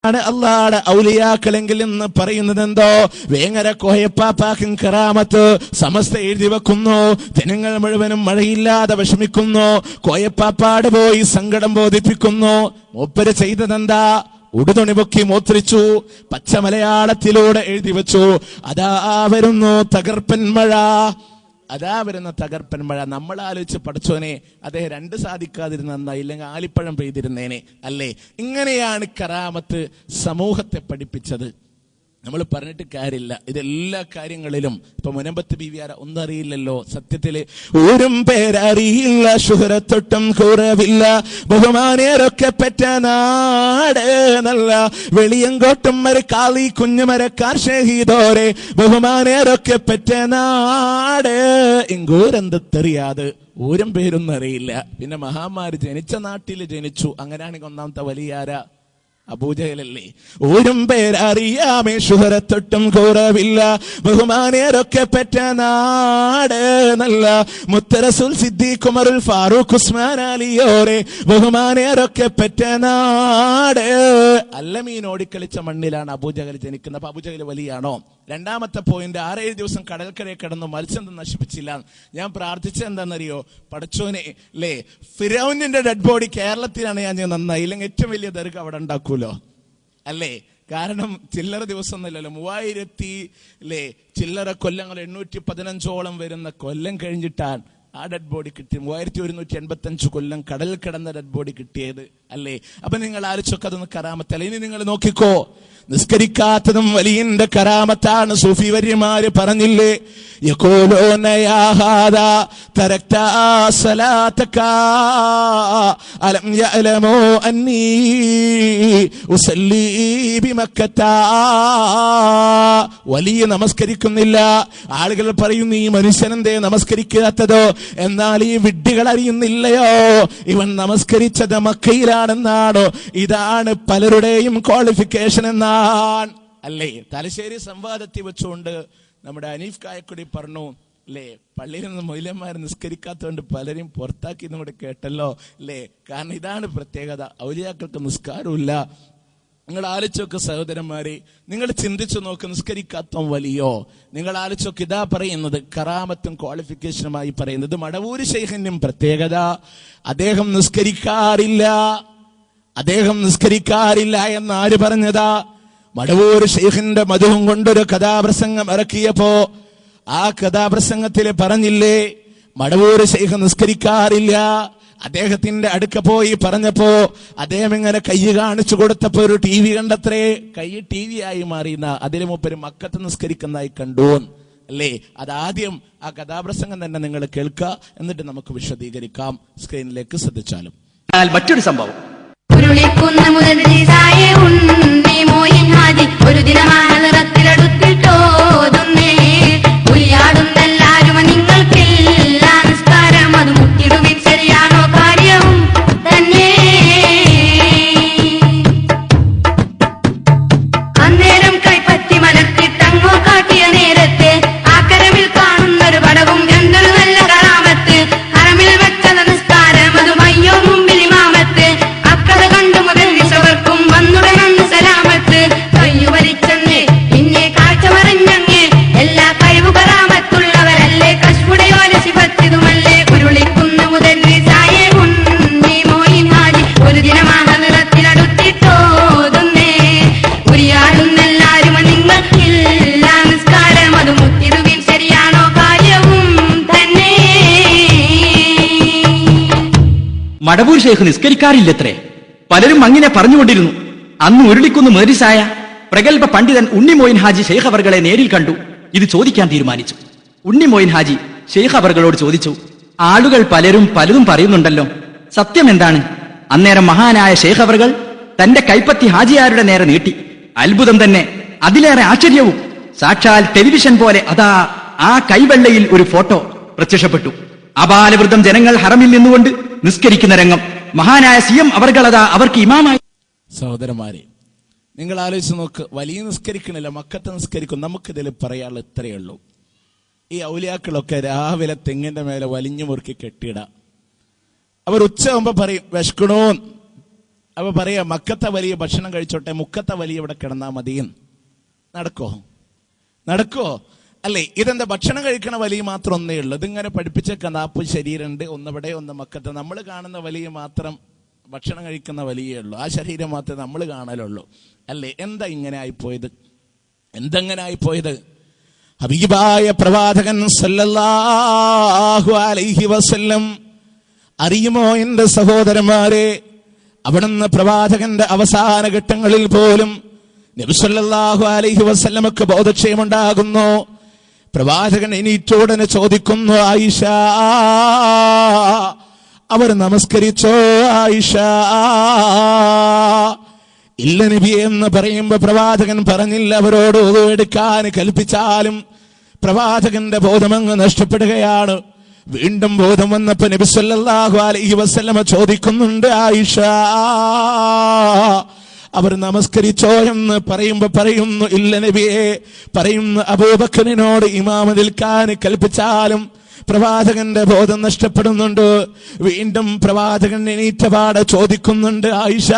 അള്ളാടെ ഔലിയാക്കളെങ്കിൽ എന്ന് പറയുന്നത് എന്തോ? വേങ്ങര കോയപ്പാപ്പാക്കും കറാമത്ത് സമസ്ത എഴുതി വെക്കുന്നു. ജനങ്ങൾ മുഴുവനും മഴയില്ലാതെ വിഷമിക്കുന്നു. കോയപ്പാപ്പാട് പോയി സങ്കടം ബോധിപ്പിക്കുന്നു. മൂപ്പര് ചെയ്തതെന്താ? ഉടുതുണി പൊക്കി മൂത്രിച്ചു. പച്ച മലയാളത്തിലൂടെ എഴുതി വെച്ചു, അതാ വരുന്നു തകർപ്പൻ മഴ, അതാ വരുന്ന തകർപ്പൻ മഴ. നമ്മൾ ആലോചിച്ച് പഠിച്ചോനെ, അദ്ദേഹം രണ്ട് സാധിക്കാതിരുന്ന നന്നായി, ഇല്ലെങ്കിൽ ആലിപ്പഴം പെയ്തിരുന്നേനെ അല്ലേ? ഇങ്ങനെയാണ് കറാമത്ത് സമൂഹത്തെ പഠിപ്പിച്ചത്. നമ്മൾ പറഞ്ഞിട്ട് കാര്യമില്ല. ഇതെല്ലാ കാര്യങ്ങളിലും ഇപ്പൊ മുനമ്പത്ത് ബീവിയാര ഒന്നും അറിയില്ലല്ലോ. സത്യത്തില് ഊരും പേരറിയില്ല, ശുഹ്റത്തൊട്ടും കുറവില്ല, ബഹുമാനേരൊക്കെ പെറ്റ നാട് നല്ല വെളിയങ്കോട്ടും മരക്കാളി കുഞ്ഞുമരക്കാർ ഷഹീദോരെ, ബഹുമാനേരൊക്കെ പെറ്റ നാട് ഇങ്ങൂരെന്തെറിയാത്, ഊരും പേരൊന്നും അറിയില്ല. പിന്നെ മഹാമാര് ജനിച്ച നാട്ടിൽ ജനിച്ചു. അങ്ങനെയാണെങ്കിൽ ഒന്നാമത്തെ വലിയാര അബൂജഹലല്ലേ? ഊരും പേരറിയാമേ, ശുഹ്റത്തൊട്ടും കുറവില്ല, ബഹുമാനേരൊക്കെ പെറ്റ നാട് നല്ല മുത്തറസുൽ സിദ്ദീഖ് ഉമറുൽ ഫാറൂഖ് ഉസ്മാൻ അലിയോരെ, ബഹുമാനേരൊക്കെ പെറ്റ നാട്. അല്ലമീൻ ഓടിക്കളിച്ച മണ്ണിലാണ് അബൂജഹൽ ജനിക്കുന്നത്. അപ്പൊ അബൂജഹൽ വലിയാണോ? രണ്ടാമത്തെ പോയിന്റ്, 6-7 ദിവസം കടൽക്കരയെ കിടന്നു മത്സ്യം നശിപ്പിച്ചില്ല. ഞാൻ പ്രാർത്ഥിച്ചത് എന്താണെന്നറിയോ? പടച്ചോനെ അല്ലേ, ഫിറൗനിന്റെ ഡെഡ് ബോഡി കേരളത്തിലാണ് ഞാൻ നന്നായി, ഇല്ലെങ്കിൽ ഏറ്റവും വലിയ ദർഗ അവിടെ ഉണ്ടാക്കൂലോ അല്ലേ? കാരണം ചില്ലറ ദിവസം ഒന്നുമില്ലല്ലോ, 3000 ചില്ലറ കൊല്ലങ്ങൾ, 815ഓളം വരുന്ന കൊല്ലം കഴിഞ്ഞിട്ടാണ് ആ ഡെഡ് ബോഡി കിട്ടി. 3185 കൊല്ലം കടലിൽ കിടന്ന ഡെഡ് ബോഡി കിട്ടിയത് അല്ലേ? അപ്പൊ നിങ്ങൾ ആലോചിച്ചൊക്കെ അതൊന്ന് കറാമത്തല്ല. ഇനി നിങ്ങൾ നോക്കിക്കോ, നിസ്കരിക്കാത്തതും വലിയന്റെ കറാമത്താണ്. സൂഫി വര്യമാര് പറഞ്ഞില്ലേ, യഖൂലൂന യാ ഹാദാ തറക്ത സലാതക അലം യഅലമു അന്നീ ഉസല്ലി ബിമക്കത. വലിയ നമസ്കരിക്കുന്നില്ല. ആളുകൾ പറയും, ഈ മനുഷ്യനെന്തേ നമസ്കരിക്കാത്തതോ? എന്നാൽ ഈ വിഡ്ഢികൾ അറിയുന്നില്ലയോ ഇവൻ നമസ്കരിച്ചത് മക്കയിലാണെന്നാണോ? ഇതാണ് പലരുടെയും ക്വാളിഫിക്കേഷൻ എന്നാണ് അല്ലേ? തലശ്ശേരി സംവാദത്തിൽ വെച്ചുകൊണ്ട് നമ്മുടെ അനീഫ് കായക്കുടി പറഞ്ഞു അല്ലേ, പള്ളിയിൽ നിന്ന് മൊയ്ലന്മാർ നിസ്കരിക്കാത്തതുകൊണ്ട് പലരും പുറത്താക്കി കൂടെ കേട്ടല്ലോ അല്ലേ? കാരണം ഇതാണ് പ്രത്യേകത, ഔലിയാക്കൾക്ക് നിസ്കാരമില്ല. നിങ്ങൾ ആലോചിച്ചോക്ക് സഹോദരന്മാരെ, നിങ്ങൾ ചിന്തിച്ചു നോക്ക്, നിസ്കരിക്കാത്തം വലിയോ? നിങ്ങൾ ആലോചിച്ചോക്ക്, ഇതാ പറയുന്നത് കറാമത്തും ക്വാളിഫിക്കേഷനുമായി പറയുന്നത്. മടവൂര് ശൈഖിനും പ്രത്യേകത, അദ്ദേഹം നിസ്കരിക്കാറില്ല എന്ന് ആര് പറഞ്ഞതാ? മടവൂർ ശൈഖിന്റെ മധുവും കൊണ്ടൊരു കഥാപ്രസംഗം ഇറക്കിയപ്പോ ആ കഥാപ്രസംഗത്തിൽ പറഞ്ഞില്ലേ, മടവൂർ ശൈഖ് നിസ്കരിക്കാറില്ല. അദ്ദേഹത്തിന്റെ അടുക്ക പോയി പറഞ്ഞപ്പോ അദ്ദേഹം ഇങ്ങനെ കൈ കാണിച്ചു കൊടുത്തപ്പോ ഒരു TV കണ്ടത്രേ. കൈ TV ആയി മാറിയുന്ന, അതിന് മുമ്പ് മക്കത്ത് നിസ്കരിക്കുന്നതായി കണ്ടു അല്ലേ? അതാദ്യം ആ കഥാപ്രസംഗം തന്നെ നിങ്ങൾ കേൾക്കുക, എന്നിട്ട് നമുക്ക് വിശദീകരിക്കാം. സ്ക്രീനിലേക്ക് ശ്രദ്ധിച്ചാലും മറ്റൊരു സംഭവം, ഒരു ദിനമാണ് നിറത്തിലെടുത്തിട്ടോതുന്നേ ഉരിയാടുന്നെല്ലാരും നിങ്ങൾക്കില്ല നിസ്കാരം, അത് മുട്ടിടുവിൻ ശരിയാണോ കാര്യവും തന്നെ. അന്നേരം കൈപ്പറ്റി മലർത്തിട്ടങ്ങോ കാട്ടിയ നേരത്തെ ആക്കരമിൽ കാണുന്നൊരു പടവും എന്തൊരു നല്ല കറാമത്ത്. ഹറമിൽ വെച്ചത് നിസ്കാരം, അത് മയ്യോ മുമ്പിൽ ഇമാമത്ത്. അക്കഥ കണ്ടു മുതൽ വിശവർക്കും വന്നുടനന്ന് സലാമത്ത്. കയ്യു വലിച്ചങ്ങ് പിന്നെ കാഴ്ച മറിഞ്ഞങ്ങ് എല്ലാ കഴിവ് കറാമത്തുള്ളവരല്ലേ, കശ്മുടയോല ശിവത്തിതുമല്ലേ. ഉരുളിക്കുന്ന മുതൽ സായേ ഉണ്ണി മോയിൻ ഹാജി, ഒരു ദിനമാണ് നിറത്തിലടുത്തിട്ടോതുന്നേ ഉരിയാടുന്നെല്ലാരും നിങ്ങൾക്കില്ല നിസ്കാരം, അത് മുത്തിടുവിൻ ശരിയാണോ കാര്യവും തന്നെ. മടവൂർ ശൈഖ് നിസ്കരിക്കാറില്ലത്രേ. പലരും അങ്ങനെ പറഞ്ഞുകൊണ്ടിരുന്നു. അന്ന് ഉരുളിക്കുന്ന് മേരിസായ പ്രഗത്ഭ പണ്ഡിതൻ ഉണ്ണി മോയിൻ ഹാജി ശൈഖ് അവർകളെ നേരിൽ കണ്ടു. ഇത് ചോദിക്കാൻ തീരുമാനിച്ചു. ഉണ്ണി മോയിൻ ഹാജി ശൈഖ് അവർകളോട് ചോദിച്ചു, ആളുകൾ പലരും പലതും പറയുന്നുണ്ടല്ലോ, സത്യം എന്താണ്? അന്നേരം മഹാനായ ശൈഖ് അവർകൾ തന്റെ കൈപ്പത്തി ഹാജിയാരുടെ നേരെ നീട്ടി. അത്ഭുതം തന്നെ, അതിലേറെ ആശ്ചര്യവും. സാക്ഷാൽ ടെലിവിഷൻ പോലെ അതാ ആ കൈവെള്ളയിൽ ഒരു ഫോട്ടോ പ്രത്യക്ഷപ്പെട്ടു. അപാലവൃദ്ധം ജനങ്ങൾ ഹറമിൽ നിന്നുകൊണ്ട് നിസ്കരിക്കുന്ന രംഗം. മഹാനായ CM അവർകളതാ അവർക്ക് ഇമാമായി. സഹോദരന്മാരെ, നിങ്ങൾ ആലോചിച്ച് നോക്ക്, വലിയ നിസ്കരിക്കണില്ല, മക്കത്ത് നിസ്കരിക്കും. നമുക്കിതിൽ പറയാനുള്ള ഇത്രയേ ഉള്ളൂ, ഈ ഔലിയാക്കളൊക്കെ രാവിലെ തെങ്ങിന്റെ മേലെ വലിഞ്ഞു മുറുക്കി കെട്ടിയിട. അവർ ഉച്ചയാകുമ്പോ പറയും വിശക്കണോ, അപ്പൊ പറയാ മക്കത്തെ വലിയ ഭക്ഷണം കഴിച്ചോട്ടെ, മുക്കത്തെ വലിയ ഇവിടെ കിടന്നാ മതിയെന്ന്. നടക്കോ അല്ലേ? ഇതെന്താ ഭക്ഷണം കഴിക്കണ വലിയ മാത്രം ഒന്നേ ഉള്ളൂ. ഇതിങ്ങനെ പഠിപ്പിച്ചേക്ക 40 ശരീരമുണ്ട്, ഒന്നിവിടെ ഒന്ന് മക്കത്തെ. നമ്മൾ കാണുന്ന വലിയ മാത്രം ഭക്ഷണം കഴിക്കുന്ന വലിയേ ഉള്ളൂ. ആ ശരീരം മാത്രമേ നമ്മൾ കാണലുള്ളൂ അല്ലേ? എന്താ ഇങ്ങനെ ആയിപ്പോയത്? എന്തെങ്ങനെ ആയിപ്പോയത്? ഹബീബായ പ്രവാചകൻ സല്ലല്ലാഹു അലൈഹി വസല്ലം അറിയുമോ എന്റെ സഹോദരന്മാരെ? അവിടുന്ന് പ്രവാചകന്റെ അവസാന ഘട്ടങ്ങളിൽ പോലും നബി സല്ലല്ലാഹു അലൈഹി വസല്ലമക്ക് ബോധക്ഷയമുണ്ടാകുന്നു. പ്രവാചകൻ എണീറ്റോടനെ ചോദിക്കുന്നു, ആയിഷ അവർ നമസ്കരിച്ചോ? ആയിഷ ഇല്ല നബിയെ എന്ന് പറയുമ്പോ പ്രവാചകൻ പറഞ്ഞില്ല. അവരോട് ഒതു എടുക്കാൻ കൽപ്പിച്ചാലും പ്രവാചകന്റെ ബോധമങ്ങ് നഷ്ടപ്പെടുകയാണ്. വീണ്ടും ബോധം വന്നപ്പോ നബി സല്ലല്ലാഹു അലൈഹി വസല്ലമ ചോദിക്കുന്നുണ്ട്, ആയിഷ അവർ നമസ്കരിച്ചോ എന്ന് പറയുന്നു ഇല്ല നബിയെ. പറയുന്നു അബൂബക്കറിനോട് ഇമാമ നിൽക്കാൻ കൽപ്പിച്ചാലും പ്രവാചകന്റെ ബോധം നഷ്ടപ്പെടുന്നുണ്ട്. വീണ്ടും പ്രവാചകൻ എണീറ്റപാടെ ചോദിക്കുന്നുണ്ട്, ആയിഷ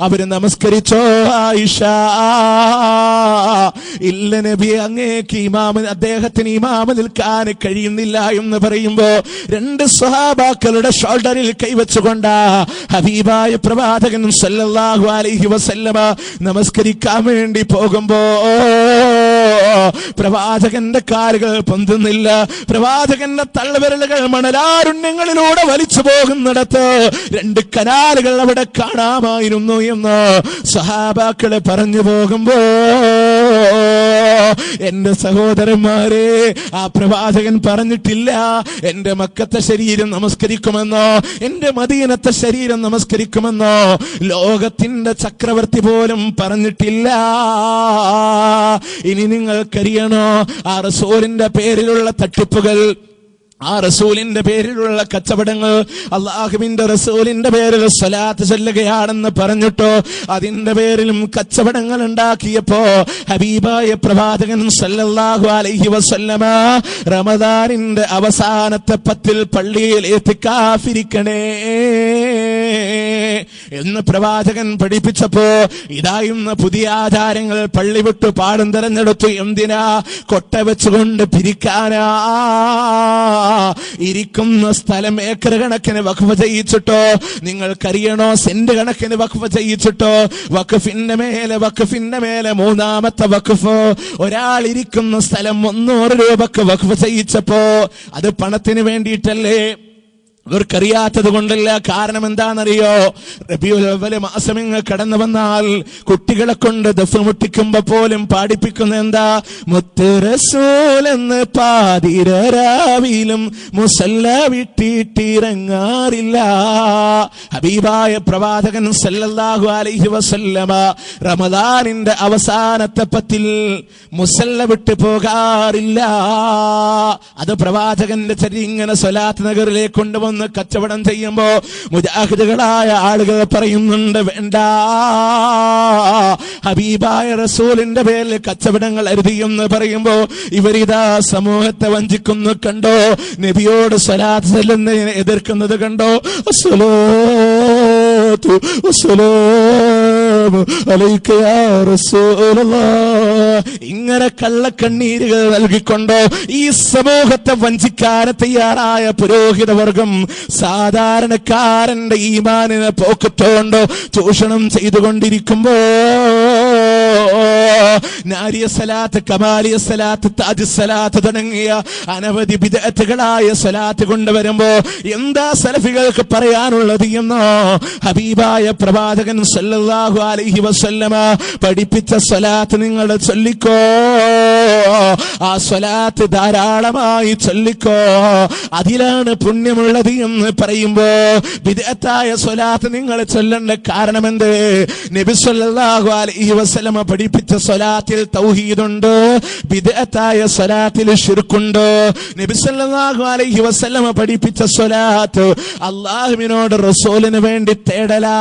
അവര് നമസ്കരിച്ചോ? ആയിഷ ഇല്ല നബിയെ, അങ്ങേക്ക് അദ്ദേഹത്തിന് ഇമാമ നിൽക്കാൻ കഴിയുന്നില്ല എന്ന് പറയുമ്പോ 2 സ്വഹാബാക്കളുടെ ഷോൾഡറിൽ കൈവച്ചുകൊണ്ടാ ഹബീബായ പ്രവാചകൻ സല്ലല്ലാഹു അലൈഹി വസല്ലമ നമസ്കരിക്കാൻ വേണ്ടി പോകുമ്പോ പ്രവാചകന്റെ കാലുകൾ പൊന്തുന്നില്ല. പ്രവാചകന്റെ തള്ളവിരലുകൾ മണലാരുണ്യങ്ങളിലൂടെ വലിച്ചു പോകുന്നിടത്ത് 2 കനാലുകൾ അവിടെ കാണാമായിരുന്നു എന്ന് സഹാബാക്കളെ പറഞ്ഞു പോകുമ്പോ എന്റെ സഹോദരന്മാരെ, ആ പ്രവാചകൻ പറഞ്ഞിട്ടില്ല എന്റെ മക്കത്തെ ശരീരം നമസ്കരിക്കുമെന്നോ എന്റെ മദീനത്തെ ശരീരം നമസ്കരിക്കുമെന്നോ. ലോകത്തിന്റെ ചക്രവർത്തി പോലും പറഞ്ഞിട്ടില്ല. ഇനി നിങ്ങൾക്കറിയണോ ആ റസൂലിന്റെ പേരിലുള്ള തട്ടിപ്പുകൾ, ആ റസൂലിന്റെ പേരിലുള്ള കച്ചവടങ്ങൾ, അല്ലാഹുവിന്റെ റസൂലിന്റെ പേരിൽ സ്വലാത്ത് ചൊല്ലുകയാണെന്ന് പറഞ്ഞിട്ടോ അതിന്റെ പേരിലും കച്ചവടങ്ങൾ ഉണ്ടാക്കിയപ്പോ ഹബീബായ പ്രവാചകൻ സല്ലല്ലാഹു അലൈഹി വസല്ലമ റമദാനിന്റെ അവസാനത്തെ 10 പള്ളിയിൽ ഇത്തികാഫിരിക്കണേ എന്ന് പ്രവാചകൻ പഠിപ്പിച്ചപ്പോ ഇതായുന്ന പുതിയ ആചാരങ്ങൾ പള്ളി വിട്ടു പാടും തെരഞ്ഞെടുത്തു. എന്തിനാ? കൊട്ട വെച്ചുകൊണ്ട് പിരിക്കാനാ. ഇരിക്കുന്ന സ്ഥലം ഏക്കർ കണക്കിന് വഖഫ് ചെയ്യിച്ചിട്ടോ, നിങ്ങൾക്കറിയണോ സെന്റ് കണക്കിന് വഖഫ് ചെയ്യിച്ചിട്ടോ, വഖഫിന്റെ മേലെ 3ാമത്തെ വഖഫ്. ഒരാൾ ഇരിക്കുന്ന സ്ഥലം 300 രൂപക്ക് വഖഫ് ചെയ്യിച്ചപ്പോ അത് പണത്തിന് വേണ്ടിയിട്ടല്ലേ? ഇവർക്കറിയാത്തത് കൊണ്ടല്ല. കാരണം എന്താണെന്നറിയോ? റബീഉൽ അവ്വൽ മാസം ഇങ്ങ് കടന്നു വന്നാൽ കുട്ടികളെ കൊണ്ട് ദഫ് മുട്ടിക്കുമ്പോ പോലും പാടിപ്പിക്കുന്ന എന്താ? മുത്ത് റസൂൽ എന്ന് പാതിരാവിലും മുസല്ല വിട്ടിട്ടിറങ്ങാറില്ല. ഹബീബായ പ്രവാചകൻ സല്ലല്ലാഹു അലൈഹി വസല്ലമ റമദാനിന്റെ അവസാനത്തെ 10 മുസല്ല വിട്ടു പോകാറില്ല. അത് പ്രവാചകന്റെ ചരി. ഇങ്ങനെ സ്വലാത്ത് നഗറിലേക്ക് കൊണ്ടുവന്ന് കച്ചവടം ചെയ്യുമ്പോ മുജാഹിദുകളായ ആളുകൾ പറയുന്നുണ്ട്, വേണ്ട, ഹബീബായ റസൂലിന്റെ പേരിൽ കച്ചവടങ്ങൾ അരുതിയെന്ന് പറയുമ്പോ ഇവരിതാ സമൂഹത്തെ വഞ്ചിക്കുന്നു കണ്ടോ? നബിയോട് സ്വലാത്ത് ചൊല്ലുന്നതിനെ എതിർക്കുന്നത് കണ്ടോ? അസ്സലാത്തു വസ്സലാമു അലൈക യാ റസൂലല്ലാഹ്. ഇങ്ങനെ കള്ളക്കണ്ണീരുകൾ നൽകിക്കൊണ്ടോ ഈ സമൂഹത്തെ വഞ്ചിക്കാൻ തയ്യാറായ പുരോഹിത വർഗം സാധാരണക്കാരന്റെ ഈമാനിനെ പോക്കറ്റുകൊണ്ടോ ചൂഷണം ചെയ്തുകൊണ്ടിരിക്കുമ്പോ നാരിയ സലാത്ത്, കമാലിയ സലാത്ത്, താജ് സലാത്ത് തുടങ്ങിയ അനവധി ബിദ്അത്തുകളായ സലാത്ത് കൊണ്ടുവരുമ്പോ എന്താ സലഫികൾക്ക് പറയാനുള്ളത് എന്നോ? ഹബീബായ പ്രവാചകൻ സല്ലല്ലാഹു അലൈഹി വസല്ലമ പഠിപ്പിച്ച സ്വലാത്ത് നിങ്ങൾ ചൊല്ലിക്കോ. ആ സ്വലാത്ത് ധാരാളമായി ചൊല്ലിക്കോ, അതിലാണ് പുണ്യമുള്ളത് എന്ന് പറയുമ്പോ ബിദ്അത്തായ സ്വലാത്ത് നിങ്ങൾ ചൊല്ലേണ്ട കാരണം എന്ത്? നബി സല്ലല്ലാഹു അലൈഹി വസല്ലമ പഠിപ്പിച്ച സ്വലാത്തിൽ തൗഹീദുണ്ട്, ബിദ്അത്തായ സ്വലാത്തിൽ ശിർക്കുണ്ട്. നബി സല്ലല്ലാഹു അലൈഹി വസല്ലമ പഠിപ്പിച്ച സ്വലാത്ത് അല്ലാഹുവിനോട് റസൂലിന് വേണ്ടി തേടലാ.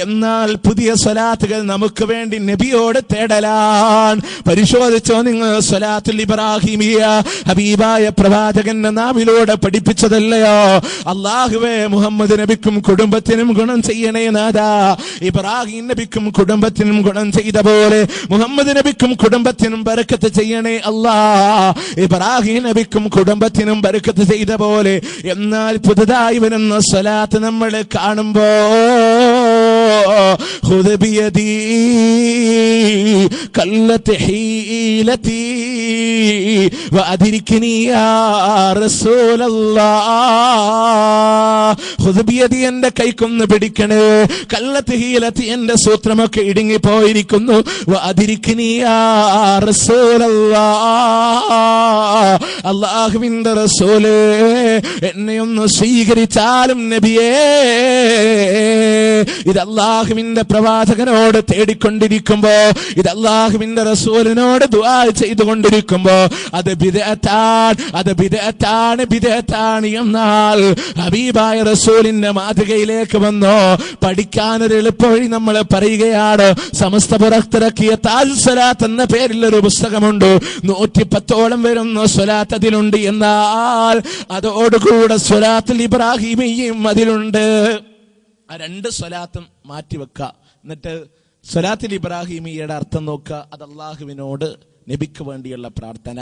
എന്നാൽ പുതിയ സ്വലാത്തുകൾ നമുക്ക് വേണ്ടി നബിയോട് തേടലാണ്. പരിശോധിച്ചോ നിങ്ങൾ? സ്വലാത്തുൽ ഇബ്രാഹിമിയ ഹബീബായ പ്രവാചകന്റെ നാവിലൂടെ പഠിപ്പിച്ചതല്ലയോ? അല്ലാഹുവേ, മുഹമ്മദ് നബിക്കും കുടുംബത്തിനും ഗുണം ചെയ്യണേ നാഥാ. ഇബ്രാഹിം നബിക്കും കുടുംബത്തിനും ഗുണം ചെയ്ത പോലെ മുഹമ്മദ് നബിക്കും കുടുംബത്തിനും ബർക്കത്ത് ചെയ്യണേ അല്ലാ. ഇബ്രാഹിം നബിക്കും കുടുംബത്തിനും ബർക്കത്ത് ചെയ്ത പോലെ. എന്നാൽ പുതുതായി വരുന്ന സ്വലാത്ത് നമ്മൾ കാണുമ്പോ ഖുദ് ബിയദീ കല്ലത്ത് ഹീലതീ വഅദ്രിക്നി യാ റസൂലല്ലാഹ്. ഖുദ് ബിയദീ, എന്റെ കൈക്കൊന്ന് പിടിക്കണേ. കല്ലത്ത് ഹീലതീ, എന്റെ സൂത്രമൊക്കെ ഇടുങ്ങി പോയിരിക്കുന്നു. വഅദ്രിക്നി യാ റസൂലല്ലാഹ്, അല്ലാഹുവിന്റെ റസൂലേ, എന്നെ ഒന്ന് സ്വീകരിച്ചാലും നബിയേ. ഇത് അല്ലാഹുവിന്റെ പ്രവാചകനോട് തേടിക്കൊണ്ടിരിക്കുമ്പോ, ഇത് അല്ലാഹുവിന്റെ റസൂലിനോട് ദുആ ചെയ്തുകൊണ്ടിരിക്കുമ്പോ അത് ബിദ്അത്താണ് എന്നാൽ ഹബീബായ റസൂലിന്റെ മാതൃകയിലേക്ക് വന്നോ പഠിക്കാനൊരു എളുപ്പവഴി നമ്മൾ പറയുകയാണ്. സമസ്ത പുറത്തിറക്കിയ താജ് സ്വലാത്ത് എന്ന പേരിൽ ഒരു പുസ്തകമുണ്ട്. 110ഓളം വരുന്ന സ്വലാത്ത് അതിലുണ്ട്. എന്നാൽ അതോടുകൂടെ സ്വലാത്തുൽ ഇബ്രാഹിമിയും അതിലുണ്ട്. ആ 2 സ്വലാത്തും മാറ്റിവെക്ക. എന്നിട്ട് സ്വലാത്തുൽ ഇബ്രാഹിമിയുടെ അർത്ഥം നോക്കുക. അത് അല്ലാഹുവിനോട് നബിക്ക് വേണ്ടിയുള്ള പ്രാർത്ഥന.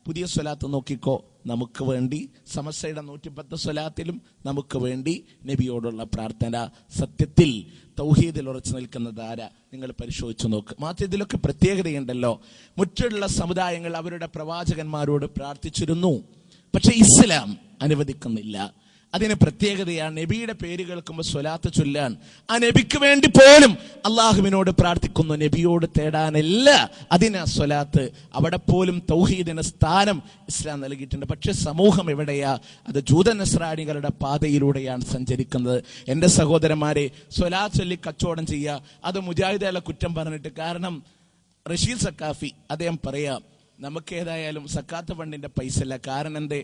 പുതിയ സ്വലാത്ത് നോക്കിക്കോ, നമുക്ക് വേണ്ടി. സമസ്തയുടെ 110 സ്വലാത്തിലും നമുക്ക് വേണ്ടി നബിയോടുള്ള പ്രാർത്ഥന. സത്യത്തിൽ തൗഹീദിൽ ഉറച്ചു നിൽക്കുന്നത് ആരാ? നിങ്ങൾ പരിശോധിച്ചു നോക്ക്. മാത്രം ഇതിലൊക്കെ പ്രത്യേകതയുണ്ടല്ലോ. മറ്റുള്ള സമുദായങ്ങൾ അവരുടെ പ്രവാചകന്മാരോട് പ്രാർത്ഥിച്ചിരുന്നു, പക്ഷെ ഇസ്ലാം അനുവദിക്കുന്നില്ല. അതിന് പ്രത്യേകതയാണ്. നബിയുടെ പേര് കേൾക്കുമ്പോൾ സ്വലാത്ത് ചൊല്ലാൻ, ആ നബിക്ക് വേണ്ടി പോലും അള്ളാഹുവിനോട് പ്രാർത്ഥിക്കുന്നു, നബിയോട് തേടാനല്ല. അതിനാ സ്വലാത്ത്. അവിടെ പോലും തൗഹീദിന് സ്ഥാനം ഇസ്ലാം നൽകിയിട്ടുണ്ട്. പക്ഷെ സമൂഹം എവിടെയാ? അത് ജൂത നസ്രാനികളുടെ പാതയിലൂടെയാണ് സഞ്ചരിക്കുന്നത്. എൻ്റെ സഹോദരന്മാരെ, സ്വലാത്ത് ചൊല്ലി കച്ചവടം ചെയ്യുക, അത് മുജാഹിദുകളെ കുറ്റം പറഞ്ഞിട്ട്. കാരണം റഷീദ് സക്കാഫി അദ്ദേഹം പറയാം, നമുക്ക് ഏതായാലും സക്കാത്ത് ഫണ്ടിന്റെ പൈസ ഇല്ല. കാരണം എന്തേ?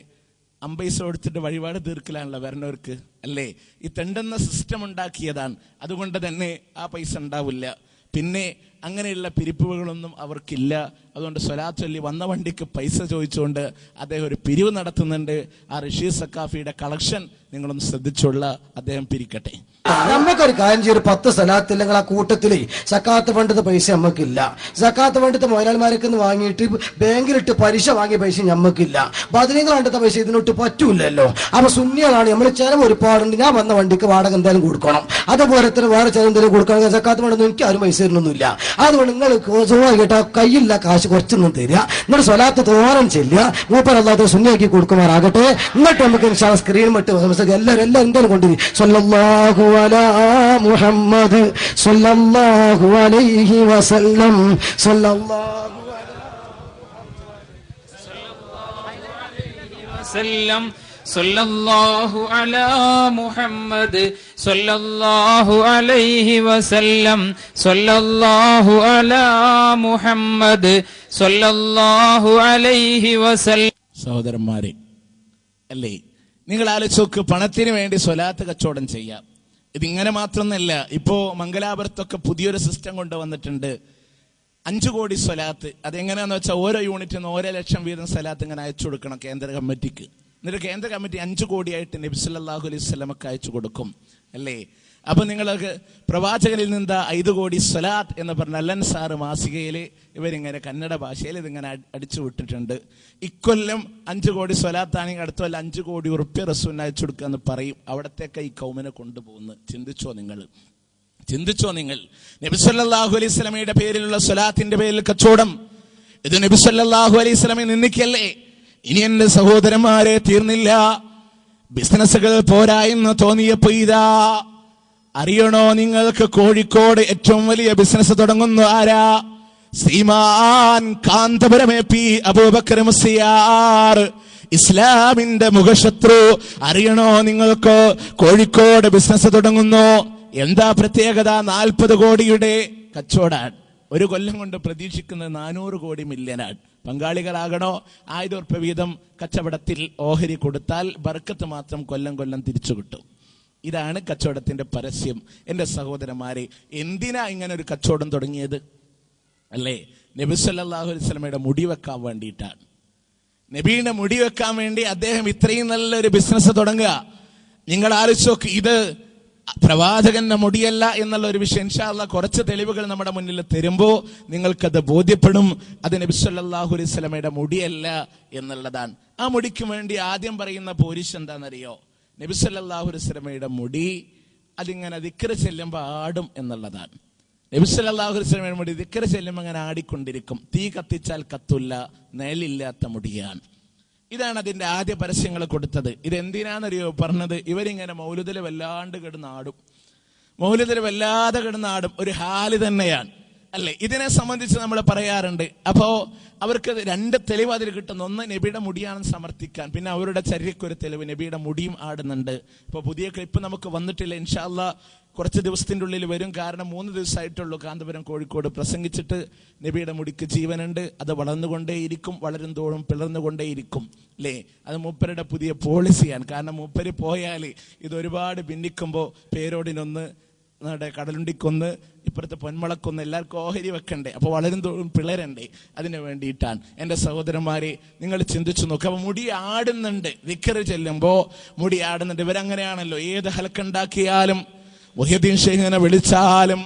50 പൈസ കൊടുത്തിട്ട് വഴിപാട് തീർക്കലാണല്ലോ വരണവർക്ക്, അല്ലേ? ഈ തെണ്ടെന്ന സിസ്റ്റം ഉണ്ടാക്കിയതാണ്. അതുകൊണ്ട് തന്നെ ആ പൈസ ഉണ്ടാവില്ല. പിന്നെ അങ്ങനെയുള്ള പിരിപ്പുകളൊന്നും അവർക്കില്ല. അതുകൊണ്ട് സ്വലാത്ത് ചൊല്ലി വന്ന വണ്ടിക്ക് പൈസ ചോദിച്ചുകൊണ്ട് അദ്ദേഹം ഒരു പിരിവ് നടത്തുന്നുണ്ട്. ആ റഷീദ് സക്കാഫിയുടെ കളക്ഷൻ നിങ്ങളൊന്ന് ശ്രദ്ധിച്ചുള്ള അദ്ദേഹം പിരിക്കട്ടെ. നമുക്കൊരു കാര്യം ചെയ്യും, 10 സ്ഥലത്തില്ലെങ്കിൽ ആ കൂട്ടത്തില് സക്കാത്ത് ഫണ്ടത്തെ പൈസ നമ്മക്കില്ല. സക്കാത്ത് ഫണ്ടത്തെ മുതലാളിമാരൊക്കെ വാങ്ങിയിട്ട് ബാങ്കിലിട്ട് പലിശ വാങ്ങിയ പൈസ നമ്മക്കില്ല. ബദരീങ്ങൾ കണ്ടത്തെ പൈസ ഇതിനൊട്ട് പറ്റൂലല്ലോ. അപ്പൊ സുന്നികളാണ് നമ്മൾ ചെലവ് ഒരുപാടുണ്ട്. ഞാൻ വന്ന വണ്ടിക്ക് വാടക എന്തായാലും കൊടുക്കണം. അതുപോലെ തന്നെ വേറെ ചെലവ് എന്തെങ്കിലും കൊടുക്കണം. സക്കാത്ത് ഫണ്ടൊന്നും എനിക്ക് ആരും പൈസ തരുന്നൊന്നുമില്ല. അതുകൊണ്ട് നിങ്ങൾ കേട്ടാ കയ്യില്ല കാശ് കുറച്ചൊന്നും തരിക. നിങ്ങൾ സ്വലാത്ത് തോരൻ ചെല്ലുക. മൂപ്പരല്ലാത്ത സുന്നിയാക്കി കൊടുക്കുമാറാകട്ടെ. എന്നിട്ട് നമുക്ക് സ്ക്രീൻ മറ്റ് എല്ലാവരും എന്തായാലും കൊണ്ടുവരും. സ്വല്ലല്ലാഹു അലാ മുഹമ്മദ് സ്വല്ലല്ലാഹു അലൈഹി വസല്ലം സ്വല്ലല്ലാഹു സല്ലല്ലാഹു അലാ മുഹമ്മദ് സല്ലല്ലാഹു അലൈഹി വസല്ലം സല്ലല്ലാഹു അലാ മുഹമ്മദ് സല്ലല്ലാഹു അലൈഹി വസല്ലം. സഹോദരന്മാരെ, അല്ലേ, നിങ്ങൾ ആലോചിച്ച് നോക്ക്. പണത്തിന് വേണ്ടി സ്വലാത്ത് കച്ചവടം ചെയ്യാം. ഇതിങ്ങനെ മാത്രമൊന്നല്ല. ഇപ്പോ മംഗലാപുരത്തൊക്കെ പുതിയൊരു സിസ്റ്റം കൊണ്ടുവന്നിട്ടുണ്ട്. 5 കോടി സ്വലാത്ത്. അതെങ്ങനെയാന്ന് വെച്ചാൽ ഓരോ യൂണിറ്റിന് 1 ലക്ഷം വീതം സ്വലാത്ത് ഇങ്ങനെ അയച്ചു കൊടുക്കണം കേന്ദ്ര കമ്മിറ്റിക്ക്. എന്നിട്ട് കേന്ദ്ര കമ്മിറ്റി 5 കോടിയായിട്ട് നബി സല്ലല്ലാഹു അലൈഹി വസല്ലമക്ക് അയച്ചു കൊടുക്കും, അല്ലേ? അപ്പൊ നിങ്ങൾക്ക് പ്രവാചകനിൽ നിന്ന് 5 കോടി സ്വലാത്ത് എന്ന് പറഞ്ഞ അല്ലൻ സാറ് മാസികയിൽ ഇവരിങ്ങനെ കന്നഡ ഭാഷയിൽ ഇതിങ്ങനെ അടിച്ചു വിട്ടിട്ടുണ്ട്. ഇക്കൊല്ലം 5 കോടി സ്വലാത്താണെങ്കിൽ അടുത്ത കൊല്ലം 5 കോടി ഉറുപ്പ്യ റസൂലിന് അയച്ചു കൊടുക്കുക എന്ന് പറയും. അവിടത്തേക്ക് ഈ കൗമിനെ കൊണ്ടുപോകുന്നു. ചിന്തിച്ചോ നിങ്ങൾ? നബി സല്ലല്ലാഹു അലൈഹി വസല്ലമയുടെ പേരിലുള്ള സ്വലാത്തിന്റെ പേരിൽ കച്ചവടം, ഇത് നബി സല്ലല്ലാഹു അലൈഹി വസല്ലമയെ നിന്ദിക്കല്ലേ? ഇനി എന്റെ സഹോദരന്മാരെ, തീർന്നില്ല. ബിസിനസ്സുകൾ പോരാ എന്ന് തോന്നിയപ്പോ ഇതാ അറിയണോ നിങ്ങൾക്ക്? കോഴിക്കോട് ഏറ്റവും വലിയ ബിസിനസ് തുടങ്ങുന്നു ആരാ? ശ്രീമാൻ കാന്തപുരം AP അബൂബക്കർ മുസ്ലിയാർ, ഇസ്ലാമിന്റെ മുഖശത്രു. അറിയണോ നിങ്ങൾക്ക്? കോഴിക്കോട് ബിസിനസ് തുടങ്ങുന്നു. എന്താ പ്രത്യേകത? 40 കോടിയുടെ കച്ചവടമാണ്. 1 കൊല്ലം കൊണ്ട് പ്രതീക്ഷിക്കുന്നത് 400 കോടി മില്യനാണ്. പങ്കാളികളാകണോ? 1000 ഉറുപ്പിക വീതം കച്ചവടത്തിൽ ഓഹരി കൊടുത്താൽ ബർക്കത്ത് മാത്രം കൊല്ലം തിരിച്ചു കിട്ടും. ഇതാണ് കച്ചവടത്തിന്റെ പരസ്യം. എന്റെ സഹോദരന്മാരെ, എന്തിനാ ഇങ്ങനെ ഒരു കച്ചവടം തുടങ്ങിയത്? അല്ലേ? നബി സല്ലല്ലാഹു അലൈഹി വസല്ലമയുടെ മുടി വെക്കാൻ വേണ്ടിയിട്ടാണ്. നബിയുടെ മുടി വെക്കാൻ വേണ്ടി അദ്ദേഹം ഇത്രയും നല്ലൊരു ബിസിനസ് തുടങ്ങുക. നിങ്ങൾ ആലോചിച്ച് നോക്ക്, ഇത് പ്രവാചകന്റെ മുടിയല്ല എന്നുള്ള ഒരു വിഷയം ഇൻഷാ അല്ലാഹ് കുറച്ച് തെളിവുകൾ നമ്മുടെ മുന്നിൽ തരുമ്പോൾ നിങ്ങൾക്കത് ബോധ്യപ്പെടും. അത് നബി സല്ലല്ലാഹു അലൈഹി വസല്ലമയുടെ മുടിയല്ല എന്നുള്ളതാണ്. ആ മുടിക്ക് വേണ്ടി ആദ്യം പറയുന്ന പോരിശ് എന്താണെന്നറിയോ? നബി സല്ലല്ലാഹു അലൈഹി വസല്ലമയുടെ മുടി അതിങ്ങനെ ദിക്ർ ചെല്ലുമ്പോൾ ആടും എന്നുള്ളതാണ്. നബി സല്ലല്ലാഹു അലൈഹി വസല്ലമയുടെ മുടി ദിക്ർ ചെല്ലുമ്പോൾ അങ്ങനെ ആടിക്കൊണ്ടിരിക്കും. തീ കത്തിച്ചാൽ കത്തുല്ല, നിഴലില്ലാത്ത മുടിയാണ്. ഇതാണ് അതിന്റെ ആദ്യ പരസ്യങ്ങൾ കൊടുത്തത്. ഇതെന്തിനാണെന്നറിയോ പറഞ്ഞത്? ഇവരിങ്ങനെ മൗലിദിൽ വല്ലാണ്ട് കിടന്നാടും, മൗലിദിൽ വല്ലാതെ കിടന്നാടും. ഒരു ഹാല് തന്നെയാണ് അല്ലെ? ഇതിനെ സംബന്ധിച്ച് നമ്മൾ പറയാറുണ്ട്. അപ്പോ അവർക്ക് രണ്ട് തെളിവ് അതിൽ കിട്ടുന്നു. ഒന്ന്, നബിയുടെ മുടിയാണെന്ന് സമർത്ഥിക്കാൻ. പിന്നെ അവരുടെ ചര്യക്കൊരു തെളിവ്, നബിയുടെ മുടിയും ആടുന്നുണ്ട്. ഇപ്പൊ പുതിയ ക്ലിപ്പ് നമുക്ക് വന്നിട്ടില്ല, ഇൻഷാ അല്ലാഹ് കുറച്ച് ദിവസത്തിന്റെ ഉള്ളിൽ വരും. കാരണം 3 ദിവസമായിട്ടുള്ളൂ കാന്തപുരം കോഴിക്കോട് പ്രസംഗിച്ചിട്ട്. നബിയുടെ മുടിക്ക് ജീവനുണ്ട്, അത് വളർന്നുകൊണ്ടേയിരിക്കും, വളരും തോറും പിളർന്നുകൊണ്ടേയിരിക്കും അല്ലേ? അത് മൂപ്പരുടെ പുതിയ പോളിസിയാണ്. കാരണം മൂപ്പര് പോയാൽ ഇത് ഒരുപാട് ഭിന്നിക്കുമ്പോൾ പേരോടിനൊന്ന്, കടലുണ്ടിക്കൊന്ന്, ഇപ്പുറത്തെ പൊന്മളക്കൊന്ന്, എല്ലാവർക്കും ഓഹരി വെക്കണ്ടേ? അപ്പോൾ വളരും തോറും പിളരണ്ടേ? അതിന് വേണ്ടിയിട്ടാണ്. എൻ്റെ സഹോദരന്മാരെ, നിങ്ങൾ ചിന്തിച്ചു നോക്കുക. അപ്പോൾ മുടി ആടുന്നുണ്ട്, ദിക്ർ ചെല്ലുമ്പോൾ മുടി ആടുന്നുണ്ട്. ഇവരങ്ങനെയാണല്ലോ, ഏത് ഹലക്കുണ്ടാക്കിയാലും, മുഹ്യിദ്ദീൻ ശൈഖിനെ വിളിച്ചാലും,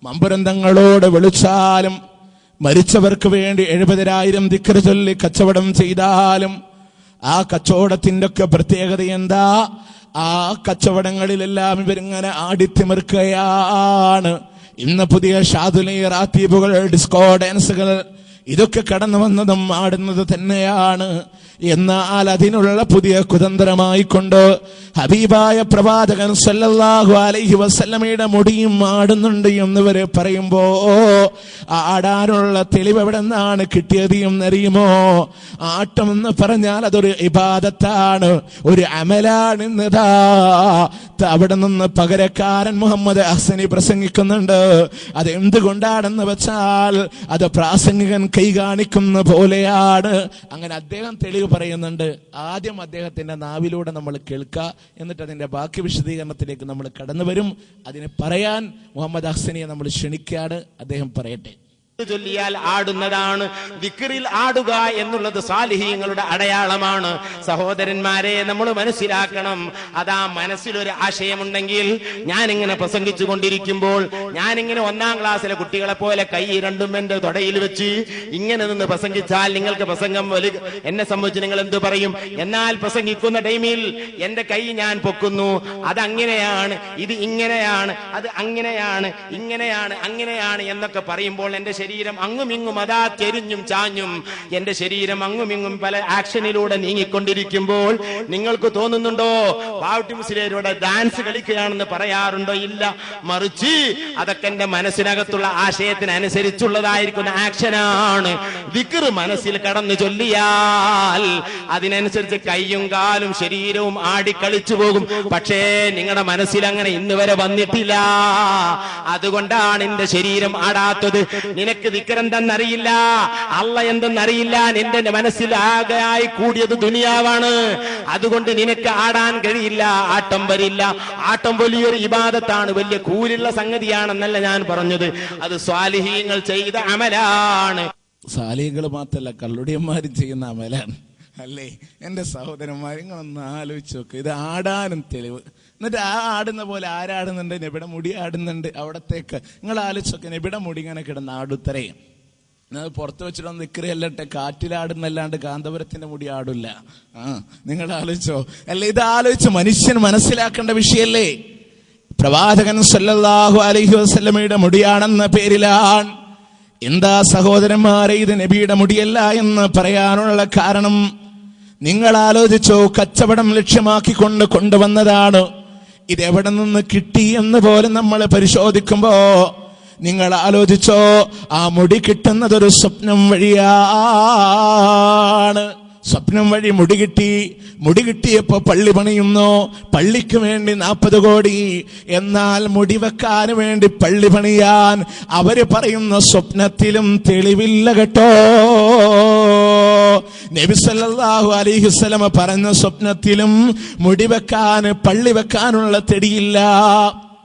മമ്പുരന്തങ്ങളോട് വിളിച്ചാലും, മരിച്ചവർക്ക് വേണ്ടി 70,000 ദിക്ർ ചൊല്ലി കച്ചവടം ചെയ്താലും ആ കച്ചവടത്തിന്റെ ഒക്കെ പ്രത്യേകത എന്താ? ആ കച്ചവടങ്ങളിലെല്ലാം ഇവരിങ്ങനെ ആടിത്തിമിർക്കുകയാണ്. ഇന്ന് പുതിയ ഷാദുലി, റാത്തീബുകൾ, ഡിസ്കോ ഡാൻസുകൾ ഇതൊക്കെ കടന്നു വന്നതും ആടുന്നത് തന്നെയാണ്. എന്നാൽ അതിനുള്ള പുതിയ കുതന്ത്രമായി കൊണ്ട് ഹബീബായ പ്രവാചകൻ സല്ലല്ലാഹു അലൈഹി വസല്ലമയുടെ മുടിയും ആടുന്നുണ്ട് എന്നിവര് പറയുമ്പോ ആടാനുള്ള തെളിവ് എവിടെ നിന്നാണ് കിട്ടിയത് എന്നറിയുമോ? ആട്ടം എന്ന് പറഞ്ഞാൽ അതൊരു ഇബാദത്താണ്, ഒരു അമലാണ്. എന്നതാ അവിടെ നിന്ന് പകരക്കാരൻ മുഹമ്മദ് ഹസനി പ്രസംഗിക്കുന്നുണ്ട്. അത് എന്തുകൊണ്ടാണെന്ന് വെച്ചാൽ അത് പ്രാസംഗികൻ കൈ കാണിക്കുന്ന പോലെയാണ്. അങ്ങനെ അദ്ദേഹം തെളിവ് പറയുന്നുണ്ട്. ആദ്യം അദ്ദേഹത്തിന്റെ നാവിലൂടെ നമ്മൾ കേൾക്കുക, എന്നിട്ട് അതിന്റെ ബാക്കി വിശദീകരണത്തിലേക്ക് നമ്മൾ കടന്നു വരും. അതിന് പറയാൻ മുഹമ്മദ് ഹസനിയെ നമ്മൾ ക്ഷണിക്കാണ്. അദ്ദേഹം പറയട്ടെ. ചൊല്ലിയാൽ ആടുന്നതാണ്. ദിക്റിൽ ആടുക എന്നുള്ളത് സാലിഹീങ്ങളുടെ അടയാളമാണ്. സഹോദരന്മാരെ, നമ്മൾ മനസ്സിലാക്കണം. അതാ മനസ്സിലൊരു ആശയമുണ്ടെങ്കിൽ, ഞാനിങ്ങനെ പ്രസംഗിച്ചു കൊണ്ടിരിക്കുമ്പോൾ, ഞാനിങ്ങനെ 1ാം ക്ലാസ്സിലെ കുട്ടികളെ പോലെ കൈ രണ്ടും എന്റെ തൊടയിൽ വെച്ച് ഇങ്ങനെ നിന്ന് പ്രസംഗിച്ചാൽ നിങ്ങൾക്ക് പ്രസംഗം എന്നെ സംബന്ധിച്ച് നിങ്ങൾ എന്ത് പറയും? എന്നാൽ പ്രസംഗിക്കുന്ന ടൈമിൽ എന്റെ കൈ ഞാൻ പൊക്കുന്നു. അതങ്ങനെയാണ്, ഇത് ഇങ്ങനെയാണ്, അത് അങ്ങനെയാണ്, ഇങ്ങനെയാണ്, അങ്ങനെയാണ് എന്നൊക്കെ പറയുമ്പോൾ എന്റെ ശരീരം അങ്ങുമിങ്ങും അതാ തെരിഞ്ഞും ചാഞ്ഞും എന്റെ ശരീരം അങ്ങുമിങ്ങും പല ആക്ഷനിലൂടെ നീങ്ങിക്കൊണ്ടിരിക്കുമ്പോൾ നിങ്ങൾക്ക് തോന്നുന്നുണ്ടോ ബാവുട്ടി മുസ്ലിയാരുടെ ഡാൻസ് കളിക്കുകയാണെന്ന് പറയാറുണ്ടോ? ഇല്ല. മറിച്ച് അതൊക്കെ എന്റെ മനസ്സിനകത്തുള്ള ആശയത്തിനനുസരിച്ചുള്ളതായിരിക്കുന്ന ആക്ഷനാണ്. ദിക്ർ മനസ്സിൽ കടന്നു ചൊല്ലിയാൽ അതിനനുസരിച്ച് കൈയും കാലും ശരീരവും ആടിക്കളിച്ചു പോകും. പക്ഷേ നിങ്ങളുടെ മനസ്സിൽ അങ്ങനെ ഇന്ന് വരെ വന്നിട്ടില്ല. അതുകൊണ്ടാണ് എന്റെ ശരീരം ആടാത്തത്. നിനക്ക് ദിക്ർ എന്തെന്നറിയില്ല, അള്ള എന്തെന്നറിയില്ല. നിന്റെ മനസ്സിൽ ആകെയായി കൂടിയത് ദുനിയാവാണ്. അതുകൊണ്ട് നിനക്ക് ആടാൻ കഴിയില്ല, ആട്ടം വരില്ല. ആട്ടം വലിയൊരു ഇബാദത്താണ്, വലിയ കൂലുള്ള സംഗതിയാണെന്നല്ല ഞാൻ പറഞ്ഞത്. അത് സ്വാലിഹീങ്ങൾ ചെയ്ത അമലാണ്. സാലിഹ്യങ്ങൾ മാത്രല്ല, കള്ളുടിയന്മാരും ചെയ്യുന്ന അമലാണ് അല്ലേ? എന്റെ സഹോദരന്മാർ, നിങ്ങളൊന്ന് ആലോചിച്ച് നോക്ക്. ഇത് ആടാനും തെളിവ്. എന്നിട്ട് ആ ആടുന്ന പോലെ ആരാടുന്നുണ്ട്? നബിയുടെ മുടി ആടുന്നുണ്ട്. അവിടത്തേക്ക് നിങ്ങൾ ആലോചിച്ചൊക്കെ, നബിയുടെ മുടി ഇങ്ങനെ കിടന്ന് ആടുത്തരയും. പുറത്ത് വെച്ചിട്ടൊന്ന് ദിക്റയല്ലട്ടെ, കാറ്റിലാടുന്നല്ലാണ്ട് കാന്തപുരത്തിന്റെ മുടി ആടില്ല. നിങ്ങൾ ആലോചിച്ചോ? അല്ല, ഇത് ആലോചിച്ച് മനുഷ്യൻ മനസ്സിലാക്കേണ്ട വിഷയല്ലേ? പ്രവാചകൻ സല്ലല്ലാഹു അലൈഹി വസല്ലമയുടെ മുടിയാണെന്ന പേരിലാണ്. എന്താ സഹോദരന്മാരെ ഇത് നബിയുടെ മുടിയല്ല എന്ന് പറയാനുള്ള കാരണം നിങ്ങൾ ആലോചിച്ചോ? കച്ചവടം ലക്ഷ്യമാക്കിക്കൊണ്ട് കൊണ്ടുവന്നതാണ്. ഇതെവിടെ നിന്ന് കിട്ടി എന്ന് പോലും നമ്മൾ പരിശോധിക്കുമ്പോ നിങ്ങൾ ആലോചിച്ചോ? ആ മുടി കിട്ടുന്നതൊരു സ്വപ്നം വഴിയാണ്. സ്വപ്നം വഴി മുടി കിട്ടി. മുടി കിട്ടിയപ്പോ പള്ളി പണിയുന്നു. പള്ളിക്ക് വേണ്ടി 40 കോടി. എന്നാൽ മുടി വെക്കാൻ വേണ്ടി പള്ളി പണിയാൻ അവര് പറയുന്ന സ്വപ്നത്തിലും തെളിവില്ല കേട്ടോ. നബി സല്ലല്ലാഹു അലൈഹി വസല്ലം പറഞ്ഞ സ്വപ്നത്തിലും മുടി വെക്കാൻ, പള്ളി വെക്കാനുള്ള തെളിയില്ല.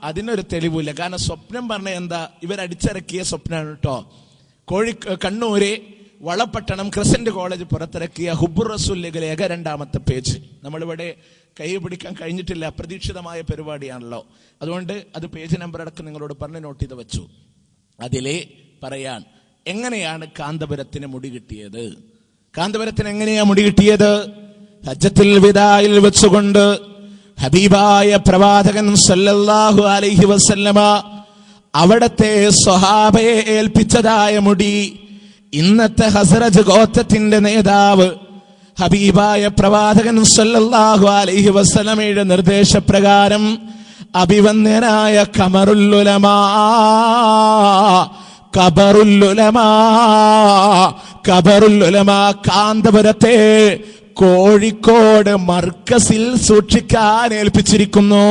അതിനൊരു തെളിവില്ല. കാരണം സ്വപ്നം പറഞ്ഞ എന്താ? ഇവരടിച്ചിറക്കിയ സ്വപ്നമാണ് കേട്ടോ. കണ്ണൂര് വളപട്ടണം ക്രിസന്റ് കോളേജ് പുറത്തിറക്കിയ ഹുബ്ബുർ റസൂൽ ലേഖ 2-ാമത്തെ പേജ്. നമ്മളിവിടെ കൈ പിടിക്കാൻ കഴിഞ്ഞിട്ടില്ല, അപ്രതീക്ഷിതമായ പരിപാടിയാണല്ലോ, അതുകൊണ്ട് അത് പേജ് നമ്പർ അടക്കം നിങ്ങളോട് പറഞ്ഞ് നോട്ട് ചെയ്ത് വെച്ചു. അതിലെ പറയാൻ എങ്ങനെയാണ് കാന്തപുരത്തിന് മുടി കിട്ടിയത്. കാന്തപുരത്തിന് എങ്ങനെയാ മുടി കിട്ടിയത്? ഹജ്ജത്തുൽ വിദായിൽ വെച്ചുകൊണ്ട് ഹബീബായ പ്രവാചകൻ സല്ലല്ലാഹു അലൈഹി വസല്ലമ അവിടത്തെ സ്വഹാബയെ ഏൽപ്പിച്ചതായ മുടി ഇന്നത്തെ ഹസ്റജ് ഗോത്രത്തിന്റെ നേതാവ് ഹബീബായ പ്രവാചകൻ സല്ലല്ലാഹു അലൈഹി വസല്ലമയുടെ നിർദ്ദേശപ്രകാരം അഭിവന്ദ്യനായ ഖമറുൽ ഉലമാ കാന്തപുരത്തെ കോഴിക്കോട് മർക്കസിൽ സൂക്ഷിക്കാൻ ഏൽപ്പിച്ചിരിക്കുന്നു.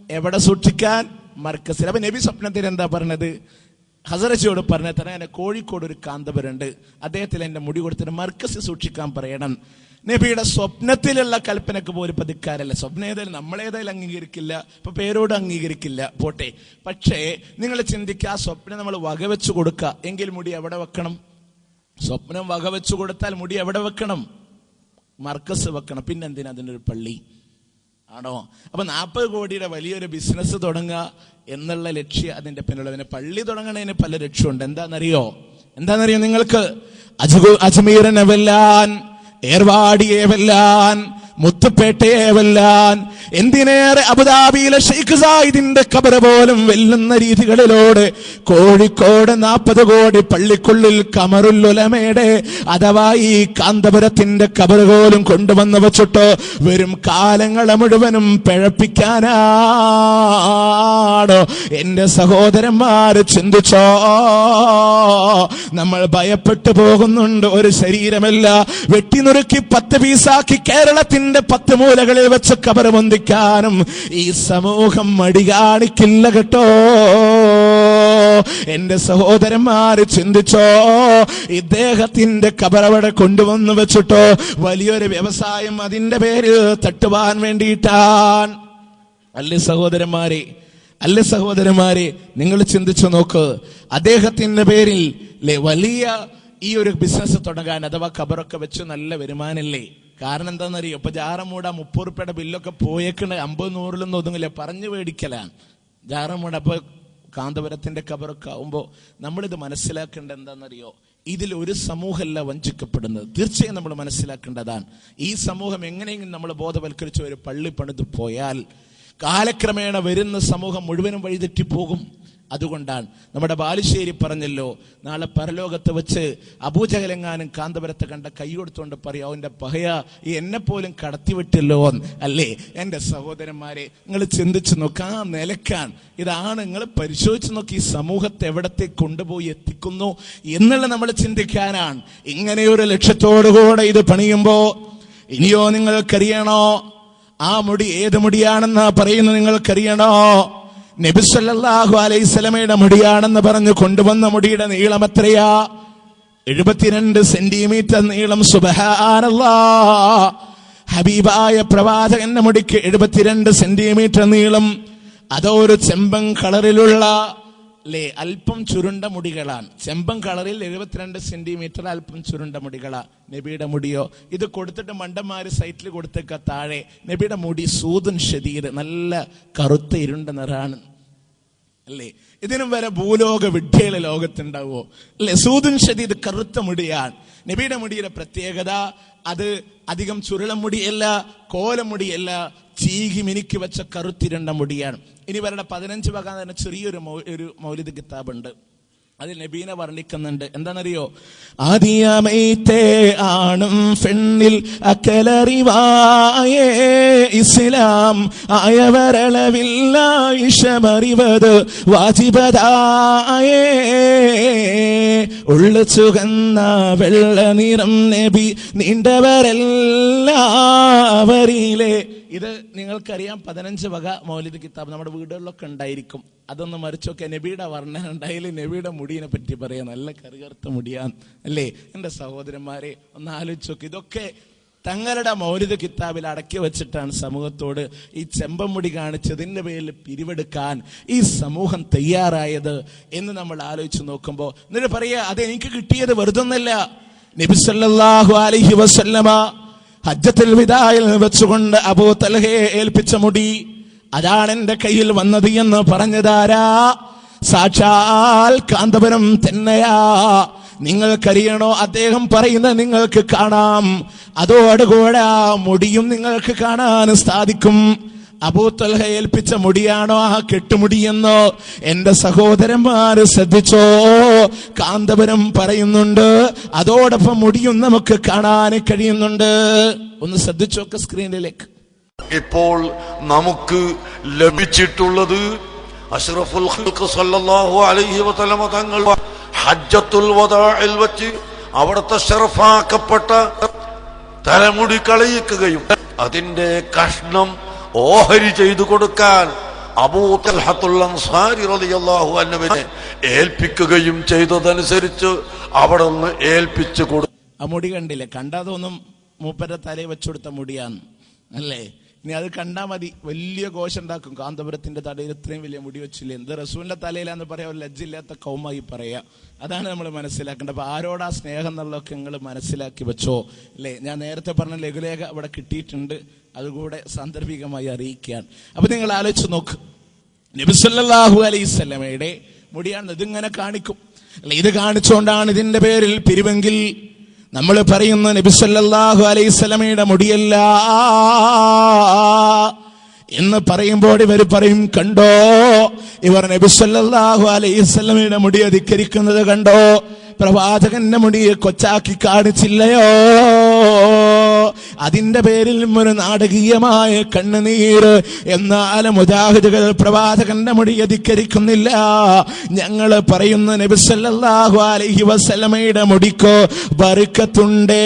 എവിടെ സൂക്ഷിക്കാൻ? മർക്കസിൽ. അപ്പൊ നബി സ്വപ്നത്തിൽ എന്താ പറഞ്ഞത്? ഹസറജിയോട് പറഞ്ഞ തന്നെ കോഴിക്കോട് ഒരു കാന്തപുരണ്ട്, അദ്ദേഹത്തിൽ എന്റെ മുടി കൊടുത്തിട്ട് മർക്കസിൽ സൂക്ഷിക്കാൻ പറയണം. നബിയുടെ സ്വപ്നത്തിലുള്ള കൽപ്പനക്ക് പോലും പതിക്കാരല്ല. സ്വപ്നം ഏതായാലും നമ്മളേതായാലും അംഗീകരിക്കില്ല, ഇപ്പൊ പേരോട് അംഗീകരിക്കില്ല, പോട്ടെ. പക്ഷേ നിങ്ങൾ ചിന്തിക്കുക, ആ സ്വപ്നം നമ്മൾ വകവെച്ചു കൊടുക്കുക എങ്കിൽ മുടി എവിടെ വെക്കണം? സ്വപ്നം വകവെച്ചു കൊടുത്താൽ മുടി എവിടെ വെക്കണം? മർക്കസ് വെക്കണം. പിന്നെന്തിനാ അതിനൊരു പള്ളി ആണോ? അപ്പൊ 40 കോടിയുടെ വലിയൊരു ബിസിനസ് തുടങ്ങുക എന്നുള്ള ലക്ഷ്യം അതിന്റെ പിന്നിലുള്ളതിന് പള്ളി തുടങ്ങണതിന് പല ലക്ഷ്യമുണ്ട്. എന്താണെന്നറിയോ നിങ്ങൾക്ക്? അജ്മീറിനെ വെല്ലാൻ, ഏർവാടിയെ വെല്ലാൻ, മുത്തുപേട്ടയെ വെല്ലാൻ, എന്തിനേറെ അബുദാബിയിലെ ഷെയ്ഖ് സായിദിന്റെ ഖബർ പോലും വെല്ലുന്ന രീതികളിലൂടെ കോഴിക്കോട് 40 കോടി പള്ളിക്കുള്ളിൽ ഖമറുൽ ഉലമയുടെ അഥവാ ഈ കാന്തപുരത്തിന്റെ ഖബർ പോലും കൊണ്ടുവന്ന് വെച്ചിട്ട് വരും കാലങ്ങളെ മുഴുവനും പിഴപ്പിക്കാനാണോ? എന്റെ സഹോദരന്മാര് ചിന്തിച്ചോ? നമ്മൾ ഭയപ്പെട്ടു പോകുന്നുണ്ട്. ഒരു ശരീരമല്ല, വെട്ടിനുറുക്കി 10 പീസാക്കി കേരളത്തിന്റെ 10 മൂലകളിൽ വെച്ച് ഖബർ പൊന്തിക്കാനും ഈ സമൂഹം മടി കാണിക്കില്ല കേട്ടോ. എന്റെ സഹോദരന്മാര് ചിന്തിച്ചോ? ഇദ്ദേഹത്തിന്റെ ഖബർ അവിടെ കൊണ്ടുവന്ന് വെച്ചിട്ടോ വലിയൊരു വ്യവസായം അതിന്റെ പേരിൽ തട്ടുവാൻ വേണ്ടിയിട്ടാണ്. അല്ലേ സഹോദരന്മാരെ, നിങ്ങൾ ചിന്തിച്ചു നോക്ക്. അദ്ദേഹത്തിന്റെ പേരിൽ വലിയ ഈ ഒരു ബിസിനസ് തുടങ്ങാൻ അഥവാ ഖബറൊക്കെ വെച്ച് നല്ല വരുമാനല്ലേ? കാരണം എന്താണെന്നറിയോ? ഇപ്പൊ ജാറമൂട 30 രൂപയുടെ ബില്ലൊക്കെ പോയേക്കണ്, 50-100 ഒതുങ്ങില്ല, പറഞ്ഞു മേടിക്കലാണ് ജാറമൂട. അപ്പൊ കാന്തപുരത്തിന്റെ ഖബറൊക്കെ ആവുമ്പോ നമ്മളിത് മനസ്സിലാക്കേണ്ട എന്താണെന്നറിയോ? ഇതിൽ ഒരു സമൂഹമല്ല വഞ്ചിക്കപ്പെടുന്നത്. തീർച്ചയായും നമ്മൾ മനസ്സിലാക്കേണ്ടതാണ്. ഈ സമൂഹം എങ്ങനെയെങ്കിലും നമ്മൾ ബോധവൽക്കരിച്ച് ഒരു പള്ളി പണിത് പോയാൽ കാലക്രമേണ വരുന്ന സമൂഹം മുഴുവനും വഴിതെറ്റിപ്പോകും. അതുകൊണ്ടാണ് നമ്മുടെ ബാലുശ്ശേരി പറഞ്ഞല്ലോ, നാളെ പരലോകത്ത് വെച്ച് അബൂജഹലെങ്ങാനും കാന്തപുരത്തെ കണ്ട കൈ കൊടുത്തുകൊണ്ട് പറയാം, അവന്റെ പഹയ ഈ എന്നെ പോലും കടത്തിവിട്ടല്ലോ അല്ലേ? എന്റെ സഹോദരന്മാരെ, നിങ്ങൾ ചിന്തിച്ചു നോക്ക്. ആ നിലക്കാൻ ഇതാണ് നിങ്ങൾ പരിശോധിച്ചു നോക്കി ഈ സമൂഹത്തെ എവിടത്തേക്ക് കൊണ്ടുപോയി എത്തിക്കുന്നു എന്നുള്ള നമ്മൾ ചിന്തിക്കാനാണ്. ഇങ്ങനെയൊരു ലക്ഷ്യത്തോടുകൂടെ ഇത് പണിയുമ്പോ ഇനിയോ നിങ്ങൾക്കറിയണോ ആ മുടി ഏത് മുടിയാണെന്നാ പറയുന്നത്? നിങ്ങൾക്കറിയണോ? നബി സല്ലല്ലാഹു അലൈഹി വസല്ലമയുടെ മുടിയാണെന്ന് പറഞ്ഞു കൊണ്ടുവന്ന മുടിയുടെ നീളം എത്രയാ? 72 സെന്റിമീറ്റർ നീളം. സുബ്ഹാനല്ലാഹ്! ഹബീബായ പ്രവാചകന്റെ മുടിക്ക് 72 സെന്റിമീറ്റർ നീളം. അതൊരു ചെമ്പൻ കളറിലുള്ള അല്പം ചുരുണ്ട മുടികളാണ്. ചെമ്പൻ കളറിൽ 72 സെന്റിമീറ്റർ അല്പം ചുരുണ്ട മുടികളാ. നബിയുടെ മുടിയോ ഇത് കൊടുത്തിട്ട് മണ്ടന്മാര് സൈറ്റിൽ കൊടുത്തേക്ക താഴെ. നബിയുടെ മുടി സൂദുൻ ഷദീദ്, നല്ല കറുത്ത ഇരുണ്ട നിറാണ് അല്ലേ? ഇതിനും വരെ ഭൂലോക വിഡ്ഢികളെ ലോകത്തുണ്ടാവോ അല്ലെ? സൂദുൻ ഷദീദ്, കറുത്ത മുടിയാണ് നബിയുടെ മുടിയുടെ പ്രത്യേകത. അത് അധികം ചുരുളൻ മുടിയല്ല, കോലമുടിയല്ല, ചീകി മിനുക്കി വെച്ച കറുത്തിരണ്ട മുടിയാണ്. ഇനി വരുടെ 15 വക തന്നെ ചെറിയൊരു മൗലിദ് കിതാബുണ്ട്. അതിൽ നബീനെ വർണ്ണിക്കുന്നുണ്ട്. എന്താണെന്നറിയോ? ആദിയമൈത്തേ ആണും പെണ്ണിൽ അക്കലറിവായേ ഇസ്ലാം ആയവരളവില്ല ഇഷമറിവത് വാജിബതായേ. ഉള്ളു ചുകന്ന വെള്ള നിറം നബി നീണ്ടവരെല്ലാവരിലെ. ഇത് നിങ്ങൾക്കറിയാം, 15 വക മൗലിദ് കിതാബ് നമ്മുടെ വീടുകളിലൊക്കെ ഉണ്ടായിരിക്കും. അതൊന്ന് മറിച്ചൊക്കെ നബിയുടെ വർണ്ണന ഉണ്ടായാലും നബിയുടെ മുടിയെ പറ്റി പറയാം. നല്ല കറുകറുത്ത മുടിയാൻ അല്ലേ? എൻ്റെ സഹോദരന്മാരെ ഒന്ന് ആലോചിച്ചോക്കെ. ഇതൊക്കെ തങ്ങളുടെ മൗലിദ് കിതാബിൽ അടക്കി വെച്ചിട്ടാണ് സമൂഹത്തോട് ഈ ചെമ്പമുടി കാണിച്ചതിന്റെ പേരിൽ പിരിവെടുക്കാൻ ഈ സമൂഹം തയ്യാറായത് എന്ന് നമ്മൾ ആലോചിച്ച് നോക്കുമ്പോൾ എന്നിട്ട് പറയാ അതെനിക്ക് കിട്ടിയത് വെറുതൊന്നല്ല. നബി സല്ലല്ലാഹു അലൈഹി വസല്ലമ ഹജ്ജത്തുൽ വിദായിൽ വെച്ചുകൊണ്ട് അബൂ തൽഹയെ ഏൽപ്പിച്ച മുടി അതാണ് എന്റെ കയ്യിൽ വന്നത് എന്ന് പറഞ്ഞതാരാ? സാക്ഷാൽ കാന്തപുരം തന്നെയാ. നിങ്ങൾക്കറിയണോ? അദ്ദേഹം പറയുന്നത് നിങ്ങൾക്ക് കാണാം. അതോടുകൂടെ ആ മുടിയും നിങ്ങൾക്ക് കാണാൻ സാധിക്കും. അബൂ തൽഹ ഏൽപ്പിച്ച മുടിയാണോ ആ കെട്ടുമുടിയെന്നോ? എന്റെ സഹോദരന്മാര് ശ്രദ്ധിച്ചോ, കാന്തപുരം പറയുന്നുണ്ട്, അതോടൊപ്പം മുടിയും നമുക്ക് കാണാൻ കഴിയുന്നുണ്ട്. ഒന്ന് ശ്രദ്ധിച്ചോക്കെ സ്ക്രീനിലേക്ക്. ഇപ്പോൾ നമുക്ക് ലഭിച്ചിട്ടുള്ളത് അഷ്റഫുൽ ഖൽഖ് സല്ലല്ലാഹു അലൈഹി വസല്ലമ തങ്ങൾ ഹജ്ജത്തുൽ വദാഇൽ വച്ച് അവിടുത്തെ ശറഫാക്കപ്പെട്ട തലമുടി കളയിക്കുകയും അതിന്റെ കഷ്ണം ഓഹരി ചെയ്തു കൊടുക്കാൻ അബൂ തൽഹത്തുൽ അൻസാരി റളിയല്ലാഹു അൻഹുവിനെ ഏൽപ്പിക്കുകയും ചെയ്തതനുസരിച്ച് അവിടെ നിന്ന് ഏൽപ്പിച്ചു കൊടുത്തു. ആ മുടി കണ്ടില്ലേ? കണ്ടാതൊന്നും മൂപ്പരുടെ തലയിൽ വെച്ചുകൊടുത്ത മുടിയാന്ന് അല്ലേ? ഇനി അത് കണ്ടാ മതി, വലിയ ഘോഷം ഉണ്ടാക്കും. കാന്തപുരത്തിന്റെ തലയിൽ ഇത്രയും വലിയ മുടി വെച്ചില്ലേ, എന്ത് റസൂലിന്റെ തലയിലാന്ന് പറയാൻ ഒരു ലജ്ജില്ലാത്ത കൗമായി പറയാ. അതാണ് നമ്മൾ മനസ്സിലാക്കേണ്ടത്. അപ്പൊ ആരോടാ സ്നേഹം എന്നുള്ളതൊക്കെ നിങ്ങൾ മനസ്സിലാക്കി വെച്ചോ അല്ലേ? ഞാൻ നേരത്തെ പറഞ്ഞ ലഘുലേഖ ഇവിടെ കിട്ടിയിട്ടുണ്ട്, അതുകൂടെ സാന്ദർഭികമായി അറിയിക്കാൻ. അപ്പൊ നിങ്ങൾ ആലോചിച്ച് നോക്ക്, നബി സല്ലല്ലാഹു അലൈഹി വസല്ലമയുടെ മുടിയാണ്. ഇതിങ്ങനെ കാണിക്കും അല്ലെ? ഇത് കാണിച്ചുകൊണ്ടാണ് ഇതിന്റെ പേരിൽ പിരിവെങ്കിൽ നമ്മൾ പറയുന്ന നബി സല്ലല്ലാഹു അലൈഹി വസല്ലമയുടെ മുടിയല്ല എന്ന് പറയുമ്പോൾ ഇവർ പറയും, കണ്ടോ ഇവർ നബി സല്ലല്ലാഹു അലൈഹി വസല്ലമയുടെ മുടി ധിക്കരിക്കുന്നത് കണ്ടോ, പ്രവാചകന്റെ മുടിയെ കൊച്ചാക്കി കാണിച്ചില്ലയോ? അതിന്റെ പേരിൽ ഒരു നാടകീയമായ കണ്ണുനീര്. എന്നാൽ മുജാഹിദുകൾ പ്രവാചകന്റെ മുടിയെ ധിക്കരിക്കുന്നില്ല. ഞങ്ങൾ പറയുന്ന നബി സല്ലല്ലാഹു അലൈഹി വസല്ലമയുടെ മുടിക്കോ ബർക്കത്തുണ്ടേ.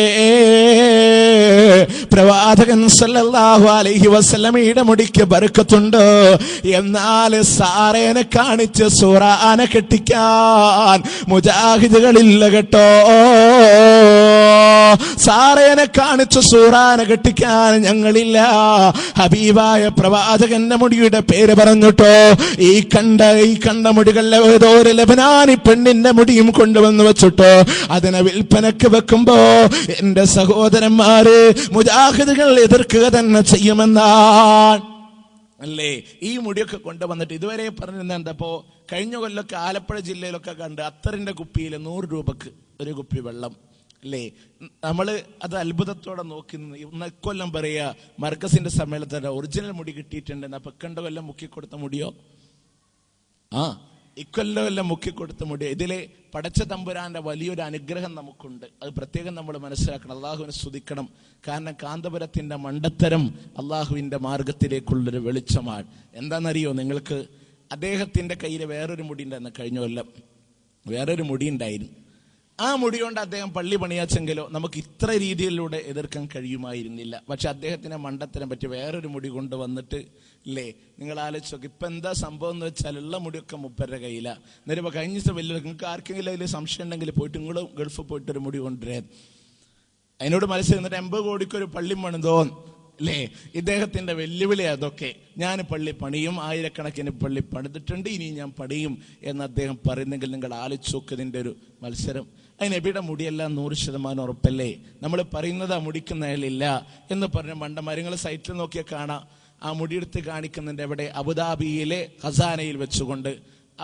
പ്രവാചകൻ സല്ലല്ലാഹു അലൈഹി വസല്ലമയുടെ മുടിക്ക് ബർക്കത്തുണ്ട്. എന്നാൽ സാറേനെ കാണിച്ച് സൂറാനെ കെട്ടിക്കാൻ മുജാഹിദുകളില്ല കേട്ടോ. സാറേനെ കാണിച്ച് സൂറാനെ കെട്ടിക്കാൻ ഞങ്ങളില്ല. ഹബീബായ പ്രവാചകന്റെ മുടിയുടെ പേര് പറഞ്ഞിട്ടോ ഈ കണ്ട മുടികളിലെ ഏതോ ഒരു ലബനാനി പെണ്ണിന്റെ മുടിയും കൊണ്ടുവന്ന് വെച്ചിട്ടോ അതിനെ വിൽപ്പനക്ക് വെക്കുമ്പോ എന്റെ സഹോദരന്മാര് മുജാഹിദുകൾ എതിർക്കുക തന്നെ ചെയ്യുമെന്നാണ് അല്ലേ? ഈ മുടിയൊക്കെ കൊണ്ടുവന്നിട്ട് ഇതുവരെ പറഞ്ഞിരുന്ന എന്താപ്പോ, കഴിഞ്ഞ കൊല്ലൊക്കെ ആലപ്പുഴ ജില്ലയിലൊക്കെ കണ്ട് അത്തറിന്റെ കുപ്പിയിൽ 100 രൂപക്ക് ഒരു കുപ്പി വെള്ളം അല്ലേ? നമ്മള് അത് അത്ഭുതത്തോടെ നോക്കി. കൊല്ലം പറയാ മർക്കസിന്റെ സമ്മേളനത്തിന്റെ ഒറിജിനൽ മുടി കിട്ടിയിട്ടുണ്ട്. അപ്പൊ കണ്ട കൊല്ലം മുക്കിക്കൊടുത്ത മുടിയോ? ഇക്കൊല്ലം മുക്കിക്കൊടുത്ത മുടി. ഇതിലെ പടച്ച തമ്പുരാന്റെ വലിയൊരു അനുഗ്രഹം നമുക്കുണ്ട്. അത് പ്രത്യേകം നമ്മൾ മനസ്സിലാക്കണം. അള്ളാഹുവിനെ സ്തുതിക്കണം. കാരണം കാന്തപുരത്തിന്റെ മണ്ടത്തരം അള്ളാഹുവിന്റെ മാർഗത്തിലേക്കുള്ളൊരു വെളിച്ചമാണ്. എന്താണെന്നറിയോ നിങ്ങൾക്ക്? അദ്ദേഹത്തിന്റെ കയ്യിൽ വേറൊരു മുടി ഉണ്ടായിരുന്നു. കഴിഞ്ഞ കൊല്ലം വേറൊരു മുടി ഉണ്ടായിരുന്നു. ആ മുടി കൊണ്ട് അദ്ദേഹം പള്ളി പണിയാച്ചെങ്കിലോ നമുക്ക് ഇത്ര രീതിയിലൂടെ എതിർക്കാൻ കഴിയുമായിരുന്നില്ല. പക്ഷെ അദ്ദേഹത്തിനെ മണ്ടത്തരം പറ്റി വേറൊരു മുടി കൊണ്ട് വന്നിട്ട് ഇല്ലേ, നിങ്ങൾ ആലോചിച്ച് നോക്കി. ഇപ്പൊ എന്താ സംഭവം എന്ന് വെച്ചാൽ ഉള്ള മുടിയൊക്കെ മൂപ്പരുടെ കയ്യിലാ. നേരെ ഇപ്പൊ കഴിഞ്ഞ ദിവസം വലിയ നിങ്ങൾക്ക് ആർക്കെങ്കിലും അതിൽ സംശയം ഉണ്ടെങ്കിൽ പോയിട്ട് നിങ്ങളും ഗൾഫിൽ പോയിട്ടൊരു മുടി കൊണ്ടുവരാ. അതിനോട് മത്സരം എന്നിട്ട് 80 കോടിക്കൊരു പള്ളി പണിതോ അല്ലേ? ഇദ്ദേഹത്തിന്റെ വെല്ലുവിളി അതൊക്കെ. ഞാൻ പള്ളി പണിയും, 1000കണക്കിന് പള്ളി പണിതിട്ടുണ്ട്, ഇനി ഞാൻ പണിയും എന്ന് അദ്ദേഹം പറയുന്നെങ്കിൽ നിങ്ങൾ ആലോചിച്ച് നോക്കതിന്റെ ഒരു മത്സരം. അതിന് നബിയുടെ മുടിയെല്ലാം 100% ഉറപ്പല്ലേ? നമ്മൾ പറയുന്നത് ആ മുടിക്ക് നേലില്ല എന്ന് പറഞ്ഞ മണ്ടന്മാർ സൈറ്റിൽ നോക്കിയാൽ കാണാം. ആ മുടിയെടുത്ത് കാണിക്കുന്നുണ്ട് എവിടെ? അബുദാബിയിലെ ഖസാനയിൽ വെച്ചുകൊണ്ട്.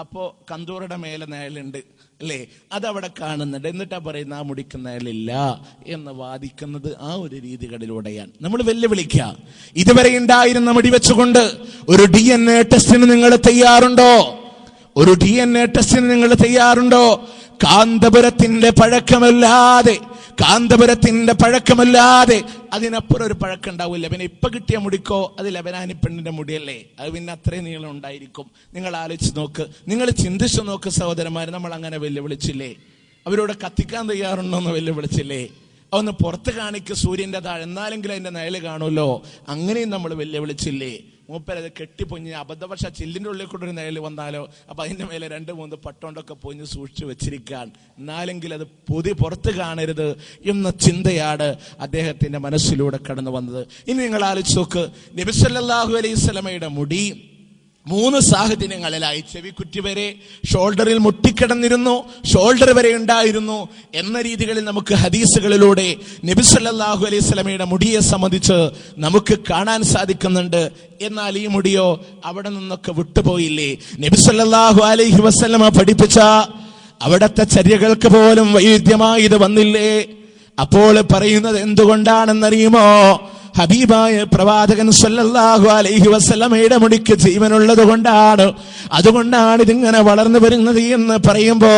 അപ്പോ കന്തൂറുടെ മേലെ നേലുണ്ട് അല്ലേ? അതവിടെ കാണുന്നുണ്ട്. എന്നിട്ടാ പറയുന്ന ആ മുടിക്ക് നേലില്ല എന്ന് വാദിക്കുന്നത് ആ ഒരു രീതികളിലൂടെയാണ്. നമ്മൾ വെല്ലുവിളിക്കുക. ഇതുവരെ ഉണ്ടായിരുന്ന മുടി വെച്ചുകൊണ്ട് ഒരു DNA ടെസ്റ്റിന് നിങ്ങൾ തയ്യാറുണ്ടോ? ഒരു DNA ടെസ്റ്റിന് നിങ്ങൾ തയ്യാറുണ്ടോ? കാന്തപുരത്തിന്റെ പഴക്കമല്ലാതെ അതിനപ്പുറം ഒരു പഴക്കം ഉണ്ടാവില്ല. പിന്നെ ഇപ്പൊ കിട്ടിയ മുടിക്കോ അത് ലബനാനി പെണ്ണിന്റെ മുടിയല്ലേ? അത് പിന്നെ അത്രയും നീളം ഉണ്ടായിരിക്കും. നിങ്ങൾ ആലോചിച്ച് നോക്ക്, നിങ്ങൾ ചിന്തിച്ചു നോക്ക് സഹോദരന്മാരെ. നമ്മൾ അങ്ങനെ വെല്ലുവിളിച്ചില്ലേ? അവരോട് കത്തിക്കാൻ തയ്യാറുണ്ടോന്ന് വെല്ലുവിളിച്ചില്ലേ? ഒന്ന് പുറത്ത് കാണിക്ക് സൂര്യന്റെ താഴെ, എന്നാലെങ്കിലും അതിന്റെ നേല് കാണുമല്ലോ. അങ്ങനെയും നമ്മൾ വെല്ലുവിളിച്ചില്ലേ? മൂപ്പരത് കെട്ടിപ്പൊഞ്ഞ് അബദ്ധവശ ചില്ലിന്റെ ഉള്ളിൽ കൂടെ ഒരു നിഴൽ വന്നാലോ, അപ്പൊ അതിന്റെ മേലെ 2-3 പട്ടോണ്ടൊക്കെ പൊഞ്ഞ് സൂക്ഷിച്ചു വെച്ചിരിക്കാൻ, എന്നാലെങ്കിൽ അത് പൊതി പുറത്ത് കാണരുത് എന്ന ചിന്തയാണ് അദ്ദേഹത്തിന്റെ മനസ്സിലൂടെ കടന്നു വന്നത്. ഇനി നിങ്ങൾ ആലോചിച്ച് നോക്ക്, നബി സല്ലല്ലാഹു അലൈഹി വസല്ലമയുടെ മുടി 3 സാഹചര്യങ്ങളിലായി ചെവിക്കുറ്റി വരെ, ഷോൾഡറിൽ മുട്ടിക്കിടന്നിരുന്നു, ഷോൾഡർ വരെ ഉണ്ടായിരുന്നു എന്ന രീതികളിൽ നമുക്ക് ഹദീസുകളിലൂടെ നബി സല്ലല്ലാഹു അലൈഹി വസല്ലമയുടെ മുടിയെ സംബന്ധിച്ച് നമുക്ക് കാണാൻ സാധിക്കുന്നുണ്ട്. എന്നാൽ ഈ മുടിയോ അവിടെ നിന്നൊക്കെ വിട്ടുപോയില്ലേ? നബി സല്ലല്ലാഹു അലൈഹി വസല്ലമ പഠിപ്പിച്ച അവിടത്തെ ചര്യകൾക്ക് പോലും വൈവിധ്യമായി ഇത് വന്നില്ലേ? അപ്പോൾ പറയുന്നത് എന്തുകൊണ്ടാണെന്നറിയുമോ? ഹബീബായ പ്രവാചകൻ സല്ലല്ലാഹു അലൈഹി വസല്ലമയുടെ മുടിക്ക് ജീവനുള്ളത് കൊണ്ടാണ്. അതുകൊണ്ടാണ് ഇതിങ്ങനെ വളർന്നു വരുന്നത് എന്ന് പറയുമ്പോ,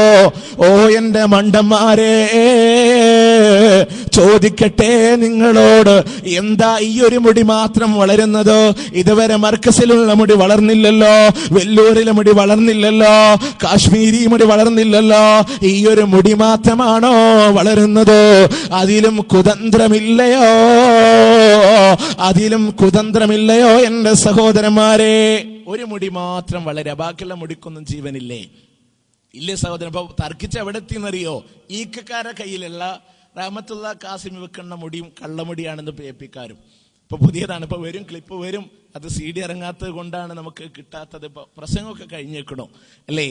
ഓ എന്റെ മണ്ടന്മാരെ, ചോദിക്കട്ടെ നിങ്ങളോട്, എന്താ ഈ ഒരു മുടി മാത്രം വളരുന്നത്? ഇതുവരെ മർക്കസിലുള്ള മുടി വളർന്നില്ലല്ലോ, വെല്ലൂരിലെ മുടി വളർന്നില്ലല്ലോ, കാശ്മീരി മുടി വളർന്നില്ലല്ലോ, ഈ ഒരു മുടി മാത്രമാണോ വളരുന്നത്? അതിലും കുതന്ത്രമില്ലയോ? അതിലും കുതന്ത്രമില്ലയോ എന്റെ സഹോദരന്മാരെ? ഒരു മുടി മാത്രം വളരുക, ബാക്കിയുള്ള മുടിക്കൊന്നും ജീവനില്ലേ? ഇല്ലേ സഹോദരൻ? അപ്പൊ തർക്കിച്ച് എവിടെ എത്തിയെന്നറിയോ? ഈക്കക്കാരുടെ കയ്യിലുള്ള റഹ്മത്തുള്ള കാസിമി വെക്കുന്ന മുടിയും കള്ളമുടിയാണെന്ന് പേപ്പിക്കാരും. ഇപ്പൊ പുതിയതാണ്, ഇപ്പൊ വരും, ക്ലിപ്പ് വരും. അത് CD ഇറങ്ങാത്തത് കൊണ്ടാണ് നമുക്ക് കിട്ടാത്തത്. ഇപ്പൊ പ്രസംഗമൊക്കെ കഴിഞ്ഞേക്കണോ അല്ലേ?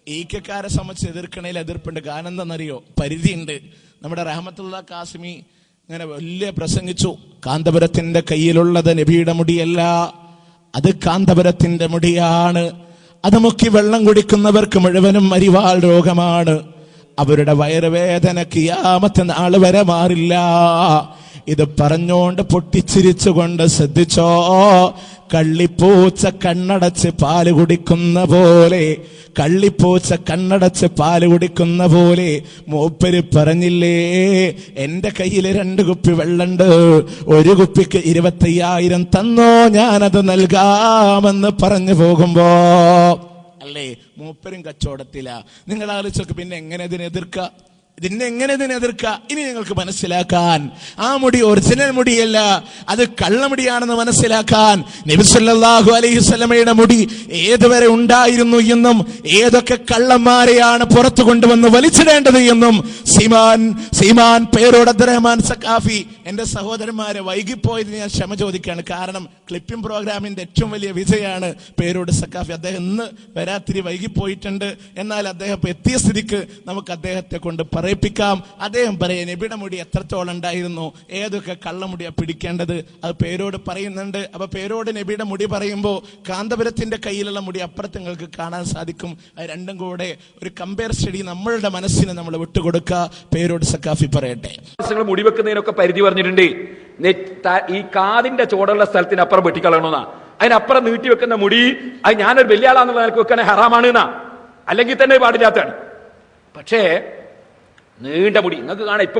ഈക്കക്കാരെ സംബന്ധിച്ച് എതിർക്കണേൽ എതിർപ്പുണ്ട്. കാരണം എന്താണെന്നറിയോ? പരിധിയുണ്ട്. നമ്മുടെ റഹ്മത്തുള്ള കാസിമി ഇങ്ങനെ വലിയ പ്രസംഗിച്ചു, കാന്തപുരത്തിന്റെ കയ്യിലുള്ളത് നബിയുടെ മുടിയല്ല, അത് കാന്തപുരത്തിന്റെ മുടിയാണ്. അത് മുക്കി വെള്ളം കുടിക്കുന്നവർക്ക് മുഴുവനും അരിവാൾ രോഗമാണ്. അവരുടെ വയറുവേദന ഖിയാമത്ത് നാൾ വരെ മാറില്ല. ഇത് പറഞ്ഞോണ്ട് പൊട്ടിച്ചിരിച്ചുകൊണ്ട് ശ്രദ്ധിച്ചോ, കള്ളിപ്പൂച്ച കണ്ണടച്ച് പാല് കുടിക്കുന്ന പോലെ, കള്ളിപ്പൂച്ച കണ്ണടച്ച് പാല് കുടിക്കുന്ന പോലെ മൂപ്പര് പറഞ്ഞില്ലേ, എന്റെ കയ്യിൽ 2 കുപ്പി വെള്ളമുണ്ട്, ഒരു കുപ്പിക്ക് 25,000 തന്നോ, ഞാനത് നൽകാമെന്ന് പറഞ്ഞു പോകുമ്പോ അല്ലേ മൂപ്പരും കച്ചവടത്തില. നിങ്ങൾ ആലോചിച്ചൊക്കെ പിന്നെ എങ്ങനെ ഇതിനെതിർക്കുക? ഇനി നിങ്ങൾക്ക് മനസ്സിലാക്കാൻ, ആ മുടി ഒറിജിനൽ മുടിയല്ല, അത് കള്ളമുടിയാണെന്ന് മനസ്സിലാക്കാൻ നബി സല്ലല്ലാഹു അലൈഹി വസല്ലമയുടെ മുടി ഏതുവരെ ഉണ്ടായിരുന്നു എന്നും ഏതൊക്കെ കള്ളന്മാരെയാണ് പുറത്തു കൊണ്ടുവന്ന് വലിച്ചിടേണ്ടത് എന്നും സീമാൻ പേരോട് അബ്ദുറഹ്മാൻ സഖാഫി, എന്റെ സഹോദരന്മാരെ വൈകിപ്പോയതിന് ഞാൻ ക്ഷമ ചോദിക്കുകയാണ്. കാരണം ക്ലിപ്പിംഗ് പ്രോഗ്രാമിന്റെ ഏറ്റവും വലിയ വിജയമാണ് പേരോട് സഖാഫി. അദ്ദേഹം ഇന്ന് വരാത്തിരി വൈകിപ്പോയിട്ടുണ്ട്. എന്നാൽ അദ്ദേഹം എത്തിയ സ്ഥിതിക്ക് നമുക്ക് അദ്ദേഹത്തെ കൊണ്ട് പറയിപ്പിക്കാം. അദ്ദേഹം പറയാം നബിയുടെ മുടി എത്രത്തോളം ഉണ്ടായിരുന്നു, ഏതൊക്കെ കള്ളമുടിയാ പിടിക്കേണ്ടത്, അത് പേരോട് പറയുന്നുണ്ട്. അപ്പൊ പേരോട് നബിയുടെ മുടി പറയുമ്പോൾ കാന്തപുരത്തിന്റെ കയ്യിലുള്ള മുടി അപ്പുറത്ത് നിങ്ങൾക്ക് കാണാൻ സാധിക്കും. അത് രണ്ടും കൂടെ ഒരു കമ്പയർ സ്റ്റഡി നമ്മളുടെ മനസ്സിന് നമ്മൾ വിട്ടുകൊടുക്കുക. പേരോട് സഖാഫി പറയട്ടെ. മുടി വെക്കുന്നതിനൊക്കെ പരിധി പറഞ്ഞിട്ടുണ്ട്. ഈ കാതിന്റെ ചോടുള്ള സ്ഥലത്തിന് അപ്പുറം വെട്ടിക്കളയണമെന്നാ, അതിനപ്പുറം നീട്ടി വെക്കുന്ന മുടി അത് ഞാനൊരു വലിയ ആളാന്നുള്ള നിലക്ക് വെക്കണേ ഹറാമാണ് എന്നാ, അല്ലെങ്കിൽ തന്നെ പാടില്ലാത്തതാണ്. പക്ഷേ നീണ്ട മുടി നിങ്ങൾക്ക് കാണാം. ഇപ്പൊ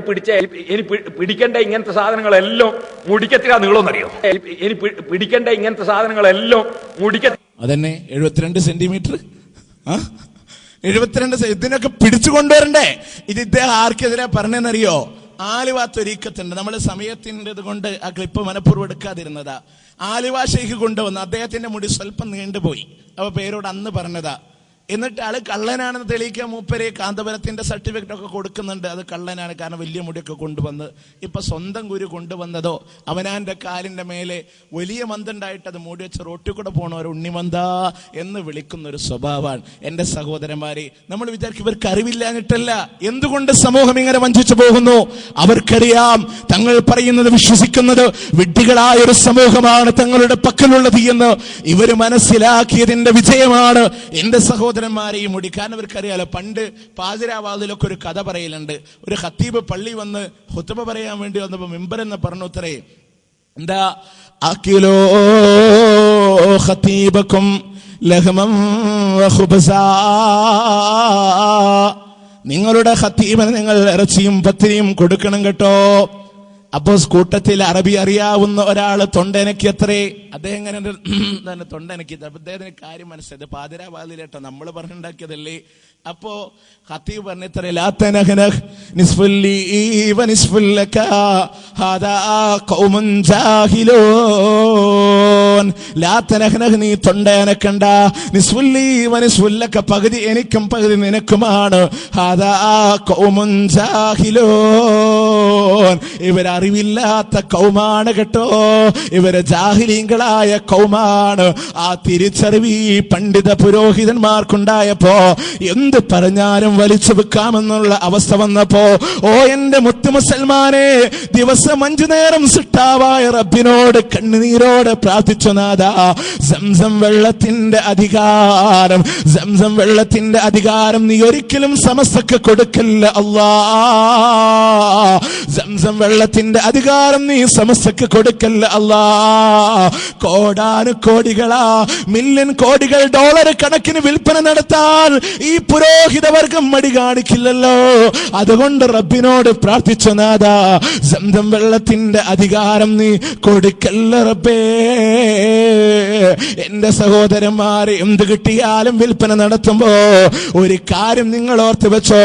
ഇനി പിടിക്കേണ്ട ഇങ്ങനത്തെ സാധനങ്ങളെല്ലാം മുടിക്കത്തില്ല നീളമെന്നറിയോ? ഇനി പിടിക്കേണ്ട ഇങ്ങനത്തെ സാധനങ്ങളെല്ലാം അതന്നെ 72 സെന്റിമീറ്റർ 72 ഇതിനൊക്കെ പിടിച്ചു കൊണ്ടുവരണ്ടേ? ഇത് ഇദ്ദേഹം ആർക്കെതിരെ പറഞ്ഞെന്നറിയോ? ആലുവാത്തൊരീക്കത്തുണ്ട്. നമ്മൾ സമയത്തിൻ്റെത് കൊണ്ട് ആ ക്ലിപ്പ് മനഃപൂർവ്വം എടുക്കാതിരുന്നതാ. ആലുവ ഷെയ്ഖ് കൊണ്ടുവന്ന് അദ്ദേഹത്തിന്റെ മുടി സ്വല്പം നീണ്ടുപോയി. അപ്പൊ പേരോട് അന്ന് പറഞ്ഞതാ. എന്നിട്ട് ആള് കള്ളനാണെന്ന് തെളിയിക്കാൻ മൂപ്പരെ കാന്തപുരത്തിന്റെ സർട്ടിഫിക്കറ്റ് ഒക്കെ കൊടുക്കുന്നുണ്ട്. അത് കള്ളനാണ്, കാരണം വലിയ മുടിയൊക്കെ കൊണ്ടുവന്ന്. ഇപ്പൊ സ്വന്തം ഗുരു കൊണ്ടുവന്നതോ അവനാന്റെ കാലിന്റെ മേലെ വലിയ മന്തുണ്ടായിട്ട് അത് മൂടി വെച്ച് റോട്ടിൽ കൂടെ പോണവർ ഉണ്ണിമന്ത എന്ന് വിളിക്കുന്ന ഒരു സ്വഭാവമാണ്. എന്റെ സഹോദരന്മാരെ, നമ്മൾ വിചാരിക്കും ഇവർക്ക് അറിവില്ലാഞ്ഞിട്ടല്ല. എന്തുകൊണ്ട് സമൂഹം ഇങ്ങനെ വഞ്ചിച്ചു പോകുന്നു? അവർക്കറിയാം തങ്ങൾ പറയുന്നത് വിശ്വസിക്കുന്നത് വിഡ്ഢികളായ ഒരു സമൂഹമാണ് തങ്ങളുടെ പക്കലുള്ളത് എന്ന് ഇവര് മനസ്സിലാക്കിയതിന്റെ വിജയമാണ്. എന്റെ സഹോദരന്മാരെ, ഈ മുടി, കാരണം ഇവർക്കറിയാലോ, പണ്ട് പാതിരാവാതിലൊക്കെ ഒരു കഥ പറയലുണ്ട്. ഒരു ഖത്തീബ് പള്ളി വന്ന് ഖുത്ബ പറയാൻ വേണ്ടി വന്നപ്പോ മിമ്പറെന്ന് പറഞ്ഞു ഉത്തരേ, എന്താ അഖിലോ ഖതീബകും ലഹ്മം വഖുബ്സാ, നിങ്ങളുടെ ഖതീബിന് നിങ്ങൾ ഇറച്ചിയും പത്തിരിയും കൊടുക്കണം കേട്ടോ. അപ്പോ കൂട്ടത്തിൽ അറബി അറിയാവുന്ന ഒരാള് തൊണ്ടനക്കി അത്രേ. അദ്ദേഹം ഇങ്ങനെ തന്നെ തൊണ്ടനക്കി. അപ്പൊ അദ്ദേഹത്തിന് കാര്യം മനസ്സിലായത് പാതിരാവാതിലേട്ടോ, നമ്മൾ പറഞ്ഞുണ്ടാക്കിയതല്ലേ. അപ്പോ ഖതീബ് പറഞ്ഞത്രേ, ലാ തനഹ്നഹ് നിസ്ഫുല്ലി വ നിസ്ഫുല്ലക ഹാദാ ഖൗമുൻ ജാഹിലൂൻ. ലാ തനഹ്നഹ്, നീ തൊണ്ടയനക്കണ്ട. നിസ്വുല്ലി വനിസ്വുല്ലക, പകുതി എനിക്കും പകുതി നിനക്കുമാണ്. ഹാദാ ഖൗമുൻ ജാഹിലൂൻ, ഇവരറിവില്ലാത്ത കൗമാണ് കേട്ടോ, ഇവര് ജാഹിലീങ്ങളായ കൗമാണ്. ആ തിരിച്ചറിവ് ഈ പണ്ഡിത പുരോഹിതന്മാർക്കുണ്ടായപ്പോ എന്ത് പറഞ്ഞാലും വലിച്ചു വെക്കാമെന്നുള്ള അവസ്ഥ വന്നപ്പോ, ഓ എന്റെ മുത്തു മുസൽമാനെ, ദിവസം 5 നേരം സിട്ടാവായ റബ്ബിനോട് കണ്ണുനീരോട് പ്രാർത്ഥിച്ചു, നാദാ സംസം വെള്ളത്തിന്റെ അധികാരം, സംസം വെള്ളത്തിന്റെ അധികാരം നീ ഒരിക്കലും സമസ്തക്ക് കൊടുക്കല്ല അല്ലാ. സംസം വെള്ളത്തിന്റെ അധികാരം നീ സമസ്തക്ക് കൊടുക്കല്ല അല്ലാ. കോടാനുകോടികളാ, മില്യൺ കോടികൾ ഡോളർ കണക്കിന് വിൽപ്പന നടത്താൻ ഈ പുരോഹിത വർഗം മടി കാണിക്കില്ലല്ലോ. അതുകൊണ്ട് റബ്ബിനോട് പ്രാർത്ഥിച്ചു, നാദാ സംസം വെള്ളത്തിന്റെ അധികാരം നീ കൊടുക്കല്ല റബ്ബേ. എന്റെ സഹോദരന്മാരെ, എന്ത് കിട്ടിയാലും വിൽപ്പന നടത്തുമ്പോ ഒരു കാര്യം നിങ്ങൾ ഓർത്ത് വെച്ചോ,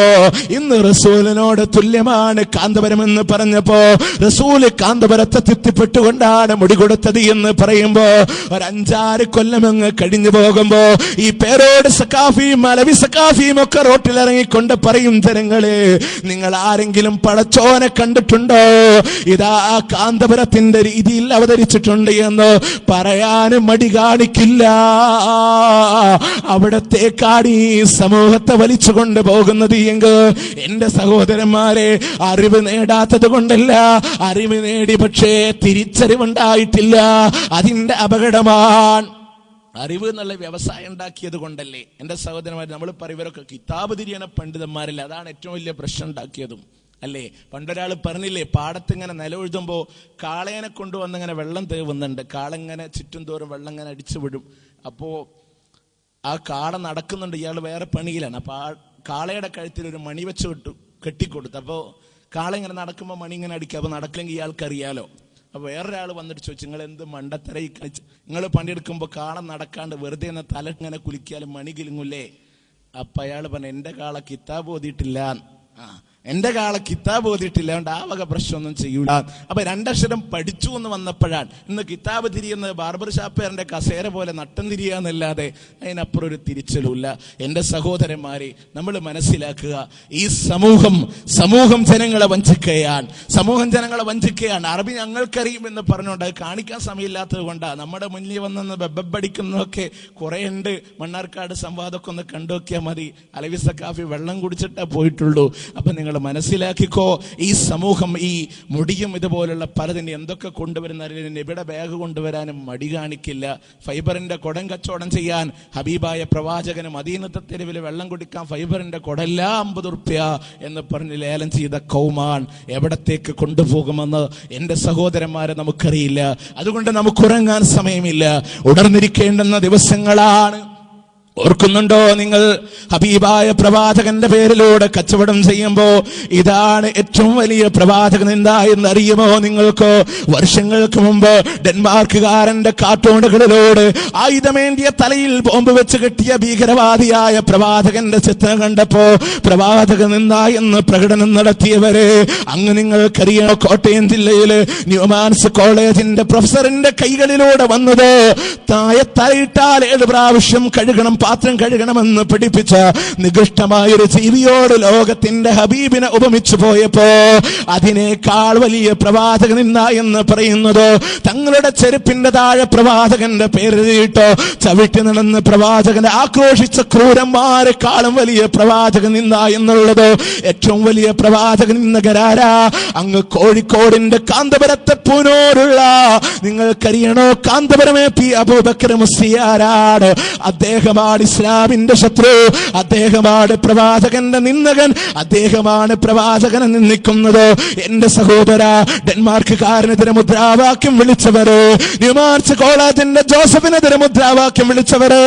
ഇന്ന് റസൂലിനോട് തുല്യമാണ് കാന്തപുരം എന്ന് പറഞ്ഞപ്പോ റസൂല് കാന്തപുരത്തെ തെറ്റിപ്പെട്ടുകൊണ്ടാണ് മുടി കൊടുത്തത് എന്ന് പറയുമ്പോ, ഒരു 5-6 കൊല്ലമങ്ങ് കഴിഞ്ഞു പോകുമ്പോ ഈ പേരോട് സക്കാഫിയും അലവി സക്കാഫിയും ഒക്കെ റോട്ടിലിറങ്ങിക്കൊണ്ട് പറയും, ജനങ്ങളെ നിങ്ങൾ ആരെങ്കിലും പടച്ചോനെ കണ്ടിട്ടുണ്ടോ? ഇതാ കാന്തപുരത്തിന്റെ രീതിയിൽ അവതരിച്ചിട്ടുണ്ട് എന്ന് പറയാനും മടി കാണിക്കില്ല. അവിടത്തേക്കാണ് ഈ സമൂഹത്തെ വലിച്ചു കൊണ്ടുപോകുന്നത് എങ്കിൽ, എന്റെ സഹോദരന്മാരെ, അറിവ് നേടാത്തത് കൊണ്ടല്ല, അറിവ് നേടി പക്ഷേ തിരിച്ചറിവുണ്ടായിട്ടില്ല. അതിന്റെ അപകടമാണ്. അറിവ് എന്നുള്ള വ്യവസായം ഉണ്ടാക്കിയത് കൊണ്ടല്ലേ എന്റെ സഹോദരന്മാർ. നമ്മൾ പറയുവരൊക്കെ കിതാബ് തിരിയണ പണ്ഡിതന്മാരല്ലേ, അതാണ് ഏറ്റവും വലിയ പ്രശ്നം ഉണ്ടാക്കിയതും അല്ലേ. പണ്ടൊരാൾ പറഞ്ഞില്ലേ, പാടത്തിങ്ങനെ നിലവെഴുതുമ്പോ കാളേനെ കൊണ്ടുവന്നിങ്ങനെ വെള്ളം തേവുന്നുണ്ട്, കാളങ്ങനെ ചുറ്റും തോറും വെള്ളം ഇങ്ങനെ അടിച്ചു വിടും. അപ്പോ ആ കാള നടക്കുന്നുണ്ട്, ഇയാൾ വേറെ പണിയിലാണ്. അപ്പൊ ആ കാളയുടെ കഴുത്തിൽ ഒരു മണി വെച്ച് കെട്ടിക്കൊടുത്തു. അപ്പോൾ കാള ഇങ്ങനെ നടക്കുമ്പോൾ മണി ഇങ്ങനെ അടിക്കുക. അപ്പൊ നടക്കില്ലെങ്കിൽ ഇയാൾക്കറിയാലോ. അപ്പൊ വേറൊരാൾ വന്നിട്ട് ചോദിച്ചു, നിങ്ങൾ എന്ത് മണ്ടത്തരയി കളിച്ച്, നിങ്ങൾ പണിയെടുക്കുമ്പോൾ കാള നടക്കാണ്ട് വെറുതെ എന്ന തല ഇങ്ങനെ കുലിക്കാലും മണി കിലുങ്ങൂല്ലേ? അപ്പൊ അയാൾ പറഞ്ഞു, എന്റെ കാള കിതാബ് ഓതിയിട്ടില്ല, എന്റെ കാള കിതാബ് ഓതിയിട്ടില്ല, അതുകൊണ്ട് ആ വക പ്രശ്നമൊന്നും ചെയ്യൂല. അപ്പൊ 2 അക്ഷരം പഠിച്ചു എന്ന് വന്നപ്പോഴാണ് ഇന്ന് കിതാബ് തിരിയുന്നത് ബാർബർ ഷാപ്പേറിന്റെ കസേര പോലെ നട്ടം തിരിയാന്നല്ലാതെ അതിനപ്പുറം ഒരു തിരിച്ചലുമില്ല. എന്റെ സഹോദരന്മാരെ, നമ്മൾ മനസ്സിലാക്കുക, ഈ സമൂഹം ജനങ്ങളെ വഞ്ചിക്കുകയാണ്, ജനങ്ങളെ വഞ്ചിക്കുകയാണ്. അറബി ഞങ്ങൾക്കറിയും എന്ന് പറഞ്ഞുകൊണ്ട് അത് കാണിക്കാൻ സമയമില്ലാത്തത് കൊണ്ടാണ്. നമ്മുടെ മുന്നിൽ വന്നെന്ന് ബെബ്ബടിക്കുന്നതൊക്കെ കുറെ ഉണ്ട്. മണ്ണാർക്കാട് സംവാദമൊക്കെ ഒന്ന് കണ്ടുനോക്കിയാൽ മതി. അലവി സക്കാഫി വെള്ളം കുടിച്ചിട്ടേ പോയിട്ടുള്ളൂ. അപ്പൊ നിങ്ങൾ മനസ്സിലാക്കിക്കോ, ഈ സമൂഹം ഈ മുടിയും ഇതുപോലുള്ള പലതിന് എന്തൊക്കെ കൊണ്ടുവരുന്നതിന് നബിയുടെ ബാഗ് കൊണ്ടുവരാനും മടി കാണിക്കില്ല. ഫൈബറിന്റെ കുടം കച്ചവടം ചെയ്യാൻ ഹബീബായ പ്രവാചകന് മദീനത്തെ തെരുവിൽ വെള്ളം കുടിക്കാൻ ഫൈബറിന്റെ കുടല്ല 50 ഉറുപ്യ എന്ന് പറഞ്ഞ് ലേലം ചെയ്ത കൗമാൻ എവിടത്തേക്ക് കൊണ്ടുപോകുമെന്ന് എന്റെ സഹോദരന്മാരെ നമുക്കറിയില്ല. അതുകൊണ്ട് നമുക്ക് ഉറങ്ങാൻ സമയമില്ല, ഉണർന്നിരിക്കേണ്ടുന്ന ദിവസങ്ങളാണ്. ഓർക്കുന്നുണ്ടോ നിങ്ങൾ? ഹബീബായ പ്രവാചകന്റെ പേരിലൂടെ കച്ചവടം ചെയ്യുമ്പോ ഇതാണ് ഏറ്റവും വലിയ പ്രവാചകൻ എന്തായെന്ന് അറിയുമോ നിങ്ങൾക്ക്? വർഷങ്ങൾക്ക് മുമ്പ് ഡെൻമാർക്കുകാരന്റെ കാർട്ടൂണുകളിലൂടെ ആയുധമേന്തിയ തലയിൽ ബോംബ് വെച്ച് കെട്ടിയ ഭീകരവാദിയായ പ്രവാചകന്റെ ചിത്രം കണ്ടപ്പോ പ്രവാചകൻ എന്തായെന്ന് പ്രകടനം നടത്തിയവരെ അങ്ങ് നിങ്ങൾക്കറിയണോ? കോട്ടയം ജില്ലയില് ന്യൂമാൻസ് കോളേജിന്റെ പ്രൊഫസറിന്റെ കൈകളിലൂടെ വന്നത് തലയിട്ടാൽ 7 പ്രാവശ്യം കഴുകണം, പാത്രം കഴുകണമെന്ന് പഠിപ്പിച്ച നികൃഷ്ടമായൊരു ജീവിയോട് ലോകത്തിന്റെ ഹബീബിനെ ഉപമിച്ചു പോയപ്പോ അതിനേക്കാൾ വലിയ പ്രവാചകൻ ഇല്ല എന്ന് പറയുന്നത് തങ്ങളുടെ ചെരുപ്പിന്റെ താഴെ പ്രവാചകന്റെ പേരെഴുതിയിട്ടോ ചവിട്ടി നടന്ന് പ്രവാചകനെ ആക്രോശിച്ച ക്രൂരന്മാരെക്കാളും വലിയ പ്രവാചകൻ ഇല്ല എന്നുള്ളത് ഏറ്റവും വലിയ പ്രവാചകൻ ഇന്നകരാരാ? അങ്ങ് കോഴിക്കോടിന്റെ കാന്തപുരത്തെ പൂനോരുള്ള നിങ്ങൾക്കറിയണോ? കാന്തപുരമേ പി അബൂബക്കർ മുസ്ലിയാരാണ്. അദ്ദേഹമാണ് ഇസ്ലാമിന്റെ ശത്രു, അദ്ദേഹമാണ് പ്രവാചകന്റെ നിന്ദകൻ, അദ്ദേഹമാണ് പ്രവാചകനെ നിന്ദിക്കുന്നത്. എന്റെ സഹോദര, ഡെൻമാർക്കുകാരനെതിരെ മുദ്രാവാക്യം വിളിച്ചവര്, ന്യൂമാൻസ് കോളേജിന്റെ ജോസഫിനെതിരെ മുദ്രാവാക്യം വിളിച്ചവര്,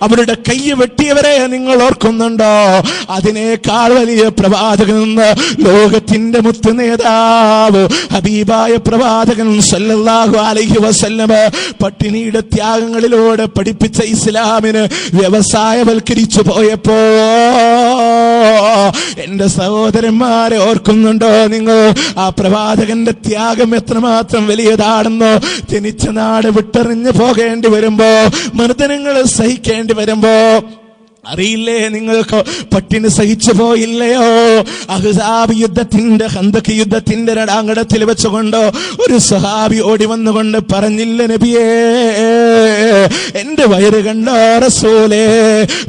അവരുടെ കൈ വെട്ടിയവരെ നിങ്ങൾ ഓർക്കുന്നുണ്ടോ? അതിനേക്കാൾ വലിയ പ്രവാചകൻ ലോകത്തിന്റെ മുത്തു നേതാവ് ഹബീബായ പ്രവാചകൻ സല്ലല്ലാഹു അലൈഹി വസല്ലമ പട്ടിണിയുടെ ത്യാഗങ്ങളിലൂടെ പഠിപ്പിച്ച ഇസ്ലാമിന് വ്യവസായവൽക്കരിച്ചു പോയപ്പോ എന്റെ സഹോദരന്മാരെ ഓർക്കുന്നുണ്ടോ നിങ്ങൾ? ആ പ്രവാചകന്റെ ത്യാഗം എത്രമാത്രം വലിയതാണെന്നോ. ജനിച്ച നാട് വിട്ടെറിഞ്ഞു പോകേണ്ടി വരുമ്പോ, മർദ്ദനങ്ങൾ സഹിക്കേണ്ടി വരുമ്പോ അറിയില്ലേ നിങ്ങൾക്ക്? പട്ടിണി സഹിച്ചു പോയില്ലയോ? അഹ്സാബ് യുദ്ധത്തിന്റെ, ഖന്തഖ് യുദ്ധത്തിന്റെ രണാങ്കണത്തിൽ വെച്ചുകൊണ്ടോ ഒരു സഹാബി ഓടി വന്നുകൊണ്ട് പറഞ്ഞില്ല, നബിയേ എന്റെ വയറ് കണ്ടോ റസൂലേ,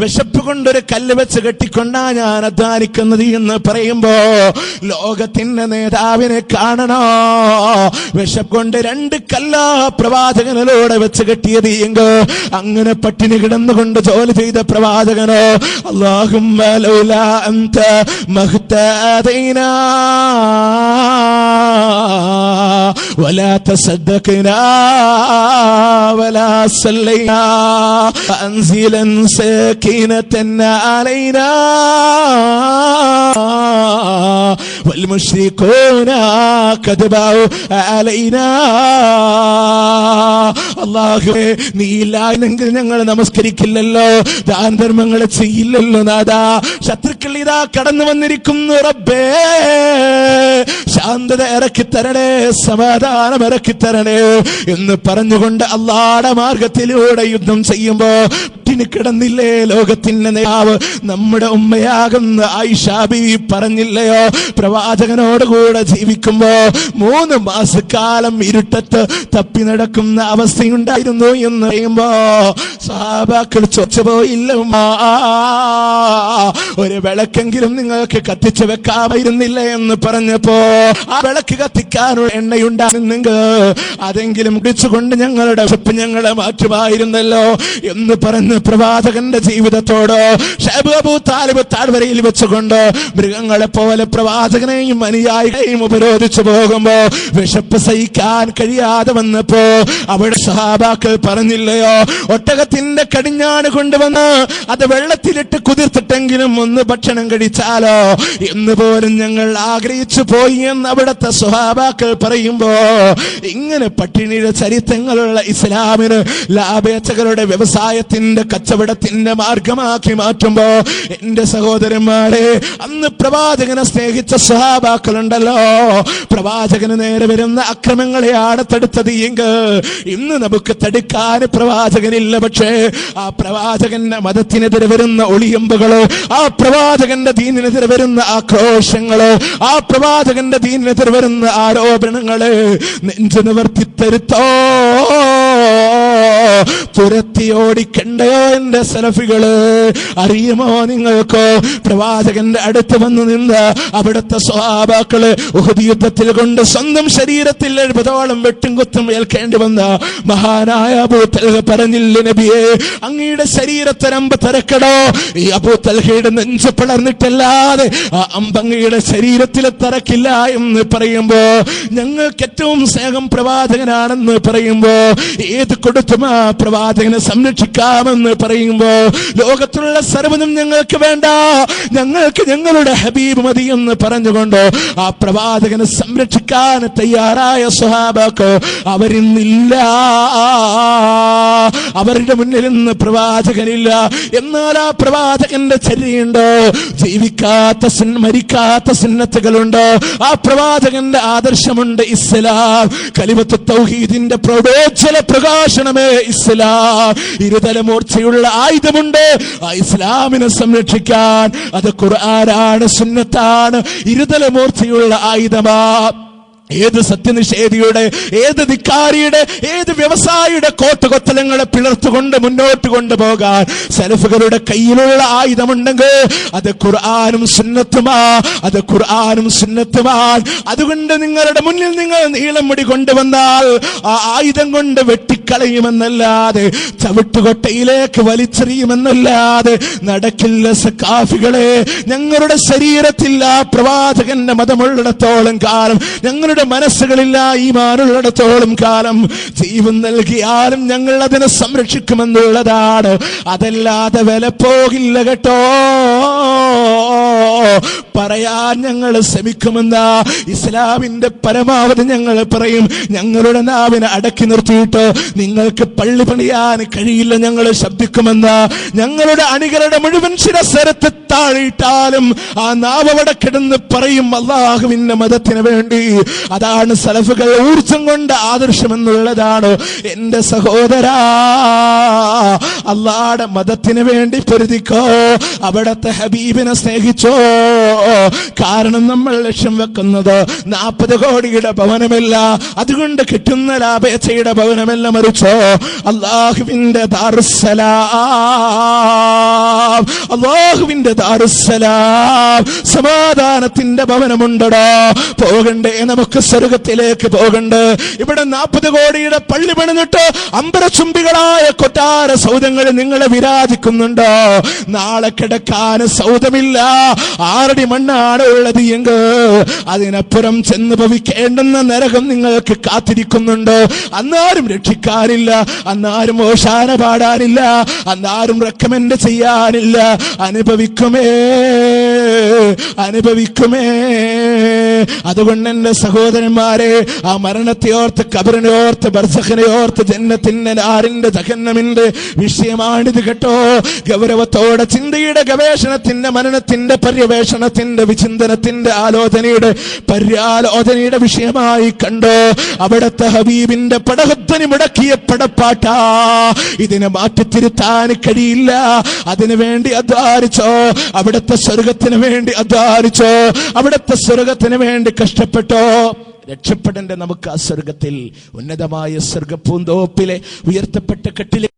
വിശപ്പ് കൊണ്ടൊരു കല്ല് വെച്ച് കെട്ടിക്കൊണ്ടാ ഞാൻ അധ്വാനിക്കുന്നത് എന്ന് പറയുമ്പോ ലോകത്തിന്റെ നേതാവിനെ കാണണോ? വിശപ്പ് കൊണ്ട് 2 കല്ലാ പ്രവാചകനിലൂടെ വെച്ച് കെട്ടിയത് എങ്കോ അങ്ങനെ പട്ടിണി കിടന്നുകൊണ്ട് ജോലി ചെയ്ത പ്രവാചകൻ اللهم لولا أنت ما اهتدينا ولا تصدقنا ولا صلينا أنزلا سكينة علينا والمشركون كذبوا علينا. അല്ലാഹുവേ, നീ ഇല്ലായെങ്കിൽ ഞങ്ങൾ നമസ്കരിക്കില്ലല്ലോ, ദാനധർമ്മങ്ങൾ ചെയ്യില്ലല്ലോ നാഥാ. ശത്രുക്കൾ ഇതാ കടന്നു വന്നിരിക്കുന്നു റബ്ബേ, ശാന്തത ഇറക്കിത്തരണേ, സമാധാനം ഇറക്കിത്തരണേ എന്ന് പറഞ്ഞുകൊണ്ട് അല്ലാഹുവിന്റെ മാർഗത്തിലൂടെ യുദ്ധം ചെയ്യുമ്പോ പട്ടിണി കിടന്നില്ലേ ലോകത്തിന്റെ നേതാവ്? നമ്മുടെ ഉമ്മയാകുന്ന ആയിഷ ബീവി പറഞ്ഞില്ലയോ, പ്രവാചകനോടുകൂടെ ജീവിക്കുമ്പോ 3 മാസക്കാലം ഇരുട്ടത്ത് തപ്പി നടക്കുന്ന അവസ്ഥയുണ്ടായിരുന്നു എന്ന് പറയുമ്പോ സഹാബാക്കൾ ചോദിച്ചുപോയില്ല, ഒരു വിളക്കെങ്കിലും നിങ്ങൾക്ക് കത്തിച്ചു വെക്കാമായിരുന്നില്ല എന്ന് പറഞ്ഞപ്പോ ആ വിളക്ക് കത്തിക്കാനുള്ള എണ്ണയുണ്ടായിരുന്നെങ്കിൽ അതെങ്കിലും കുടിച്ചുകൊണ്ട് ഞങ്ങളുടെ വിശപ്പ് ഞങ്ങളെ മാറ്റുമായിരുന്നല്ലോ എന്ന് പറഞ്ഞ് പ്രവാചകന്റെ ജീവിതത്തോട് ശൈബ് അബൂ താലിബ് താഴ്വരയിൽ വെച്ചുകൊണ്ട് മൃഗങ്ങളെ പോലെ പ്രവാചകനെയും അനുയായികളെയും ഉപരോധിച്ചു പോകുമ്പോ വിശപ്പ് സഹിക്കാൻ കഴിയാതെ വന്നപ്പോ അവിടെ സഹാബാക്കൾ പറഞ്ഞില്ലയോ, ഒട്ടകത്തിന്റെ കടിഞ്ഞാണ് കൊണ്ടുവന്ന് അത് വെള്ളത്തിലിട്ട് കുതിർത്തിട്ടെങ്കിലും ഒന്ന് ഭക്ഷണം കഴിച്ചാലോ എന്ന് പോലും ഞങ്ങൾ ആഗ്രഹിച്ചു പോയി എന്ന് അവിടുത്തെ സ്വഹാബാക്കൾ പറയുമ്പോ, ഇങ്ങനെ പട്ടിണിയുടെ ചരിത്രങ്ങളുള്ള ഇസ്ലാമിന് ലാഭേച്ഛകളുടെ വ്യവസായത്തിന്റെ കച്ചവടത്തിന്റെ മാർഗമാക്കി മാറ്റുമ്പോ എന്റെ സഹോദരന്മാരെ, അന്ന് പ്രവാചകനെ സ്നേഹിച്ച സ്വഹാബാക്കളുണ്ടല്ലോ, പ്രവാചകന് നേരെ വരുന്ന അക്രമങ്ങളെയാണ് തടുത്തത് എങ്കിൽ ഇന്ന് നമുക്ക് തടുക്കാൻ പ്രവാചകനില്ല. പക്ഷേ ആ പ്രവാചകന്റെ മതത്തിനെതിരെ വരുന്ന ഒളിയമ്പുകള്, ആ പ്രവാചകന്റെ ദീനിനെതിരെ വരുന്ന ആക്രോശങ്ങള്, ആ പ്രവാചകന്റെ ദീനിനെതിരെ വരുന്ന ആരോപണങ്ങള് നെഞ്ചു നിവർത്തിത്തരുത്തോ തുരത്തിയോടിക്കണ്ടയോ എന്റെ സലഫികള്? അറിയുമോ നിങ്ങൾക്ക്? പ്രവാചകന്റെ അടുത്ത് വന്നു നിന്ന് അവിടുത്തെ സ്വഹാബാക്കള് ഉഹദ് യുദ്ധത്തിൽ കൊണ്ട് സ്വന്തം ശരീരത്തിൽ 70ഓളം വെട്ടും കുത്തും ഏൽക്കേണ്ടി വന്ന മഹാനായ അബൂ തൽഹ പറഞ്ഞില്ല, നബിയെ അങ്ങയുടെ ശരീരത്തിനമ്പ് തറക്കടോ, ഈ അബൂ തൽഹയുടെ നെഞ്ച് പിളർന്നിട്ടല്ലാതെ ആ അമ്പങ്ങയുടെ ശരീരത്തിൽ തറക്കില്ല എന്ന് പറയുമ്പോ, ഞങ്ങൾക്ക് ഏറ്റവും സ്നേഹം പ്രവാചകനാണെന്ന് പറയുമ്പോ, ഏത് കൊടുത്തും ആ പ്രവാചകനെ സംരക്ഷിക്കാമെന്ന് പറയുമ്പോ, ലോകത്തുള്ള സർവ്വതും ഞങ്ങൾക്ക് വേണ്ട, ഞങ്ങൾക്ക് ഞങ്ങളുടെ ഹബീബ് മതി എന്ന് പറഞ്ഞുകൊണ്ട് ആ പ്രവാചകനെ സംരക്ഷിക്കാൻ തയ്യാറായ സ്വഹാബാക്കൾ അവരിന്നില്ല. അവരുടെ മുന്നിൽ നിന്ന് പ്രവാചകനില്ല. എന്നാൽ ആ പ്രവാചകന്റെ ചര്യയുണ്ടോ? ജീവിക്കാത്ത മരിക്കാത്ത സുന്നത്തുകളുണ്ട്. ആ പ്രവാചകന്റെ ആദർശമുണ്ട് ഇസ്ലാം. കലിമത്ത് തൗഹീദിന്റെ പ്രൗഢോജ്വല പ്രകാശനമേ ഇസ്ലാം. ഇരുതലമൂർച്ചയുള്ള ആയുധമുണ്ട് ആ ഇസ്ലാമിനെ സംരക്ഷിക്കാൻ. അത് ഖുർആനാണ്, സുന്നത്താണ്. ഇരുതലമൂർച്ചയുള്ള ആയുധമാ. ഏത് സത്യനിഷേധിയുടെ, ഏത് ധിക്കാരിയുടെ, ഏത് വ്യവസായിയുടെ കോട്ടുകൊത്തലങ്ങളെ പിളർത്തുകൊണ്ട് മുന്നോട്ട് കൊണ്ടുപോകാൻ സലഫുകളുടെ കയ്യിലുള്ള ആയുധമുണ്ടെങ്കിൽ അത് ഖുർആനും സുന്നത്തുമാ. അത് ഖുർആനും സുന്നത്തുമാൻ. അതുകൊണ്ട് നിങ്ങളുടെ മുന്നിൽ നിങ്ങൾ നീളം മുടി കൊണ്ടുവന്നാൽ ആ ആയുധം കൊണ്ട് വെട്ടിക്കളയുമെന്നല്ലാതെ ചവിട്ടുകൊട്ടയിലേക്ക് വലിച്ചെറിയുമെന്നല്ലാതെ നടക്കില്ല സഖാഫികളെ. ഞങ്ങളുടെ ശരീരത്തിൽ ആ പ്രവാചകന്റെ മതമുള്ളിടത്തോളം കാലം, ഞങ്ങളുടെ മനസ്സുകളില്ല ഈമാനുള്ളിടത്തോളം കാലം ജീവൻ നൽകിയാലും ഞങ്ങൾ അതിനെ സംരക്ഷിക്കുമെന്നുള്ളതാണ്. അതല്ലാതെ വില പോകില്ല കേട്ടോ. പറയാൻ ഞങ്ങൾ ശ്രമിക്കുമെന്ന ഇസ്ലാമിന്റെ പരമാവധി ഞങ്ങൾ പറയും. ഞങ്ങളുടെ നാവിനെ അടക്കി നിർത്തിയിട്ട് നിങ്ങൾക്ക് പള്ളി പണിയാൻ കഴിയില്ല, ഞങ്ങൾ ശബ്ദിക്കുമെന്ന് ഞങ്ങളുടെ അണികളുടെ മുഴുവൻ ശിരസ്സരത്ത് താഴിട്ടാലും ആ നാവവിടെ കിടന്ന് പറയും അല്ലാഹുവിന്റെ മതത്തിന് വേണ്ടി. അതാണ് സലഫുകൾ ഊർജം കൊണ്ട് ആദർശമെന്നുള്ളതാണ്. എന്റെ സഹോദരാ, അല്ലാഹുവിന്റെ മതത്തിന് വേണ്ടി പൊരുതിക്കോ, അവിടത്തെ ഹബീബിനെ സ്നേഹിച്ചോ. കാരണം നമ്മൾ ലക്ഷ്യം വെക്കുന്നത് 40 കോടിയുടെ ഭവനമല്ല, അതുകൊണ്ട് കിട്ടുന്ന ലാഭേച്ഛയുടെ ഭവനമല്ല, മറിച്ചോ അല്ലാഹുവിന്റെ ദാറുസ്സലാം, അല്ലാഹുവിന്റെ ദാറുസ്സലാം, സമാധാനത്തിന്റെ ഭവനമുണ്ടോ. പോകണ്ടേ നമുക്ക് സ്വർഗത്തിലേക്ക് പോകണ്ടേ? ഇവിടെ 40 കോടിയുടെ പള്ളി പണിതിട്ട് അമ്പരചുംബികളായ കൊട്ടാര സൗധങ്ങൾ നിങ്ങളെ വിരാജിക്കുന്നുണ്ടോ? നാളെ കിടക്കാൻ സൗധമില്ല, 6 അടി മണ്ണാണ് ഉള്ളത് എങ്കിൽ അതിനപ്പുറം ചെന്ന് ഭവിക്കേണ്ടുന്ന നരകം നിങ്ങൾക്ക് കാത്തിരിക്കുന്നുണ്ടോ? അന്നാരും രക്ഷിക്കാനില്ല, അന്നാരും ഓശാന പാടാനില്ല, അന്നാരും റെക്കമെൻഡ് ചെയ്യാനില്ല. അനുഭവിക്കുമേ. അതുകൊണ്ട് എന്റെ സഹോദരന്മാരെ, ആ മരണത്തെ ഓർത്ത്, കബറിനെ ഓർത്ത്, ബർസഖിനെ ഓർത്ത്, ജന്നത്തിന്റെ നാരിന്റെ ജഹന്നമിന്റെ വിഷയമാണിത് കേട്ടോ. ഗൗരവത്തോടെ ചിന്തയുടെ, ഗവേഷണത്തിന്റെ, മനനത്തിന്റെ, പര്യവേഷണത്തിന്റെ, വിചിന്തനത്തിന്റെ, പര്യാലോചനയുടെ വിഷയമായി കണ്ടോ. അവിടുത്തെ ഹബീബിന്റെ പടഹദ്ധ്വനി മുടക്കിയ പടപ്പാട്ടാ. ഇതിനെ മാറ്റിത്തിരുത്താൻ കഴിയില്ല. അതിനു വേണ്ടി അധ്വാനിച്ചോ, അവിടുത്തെ സ്വർഗത്തിന് വേണ്ടി അധ്വാനിച്ചോ, അവിടുത്തെ സ്വർഗത്തിന് വേണ്ടി കഷ്ടപ്പെട്ടോ. രക്ഷപ്പെടേണ്ട നമുക്ക് ആ സ്വർഗത്തിൽ, ഉന്നതമായ സ്വർഗപ്പൂന്തോപ്പിലെ ഉയർത്തപ്പെട്ട കെട്ടിലെ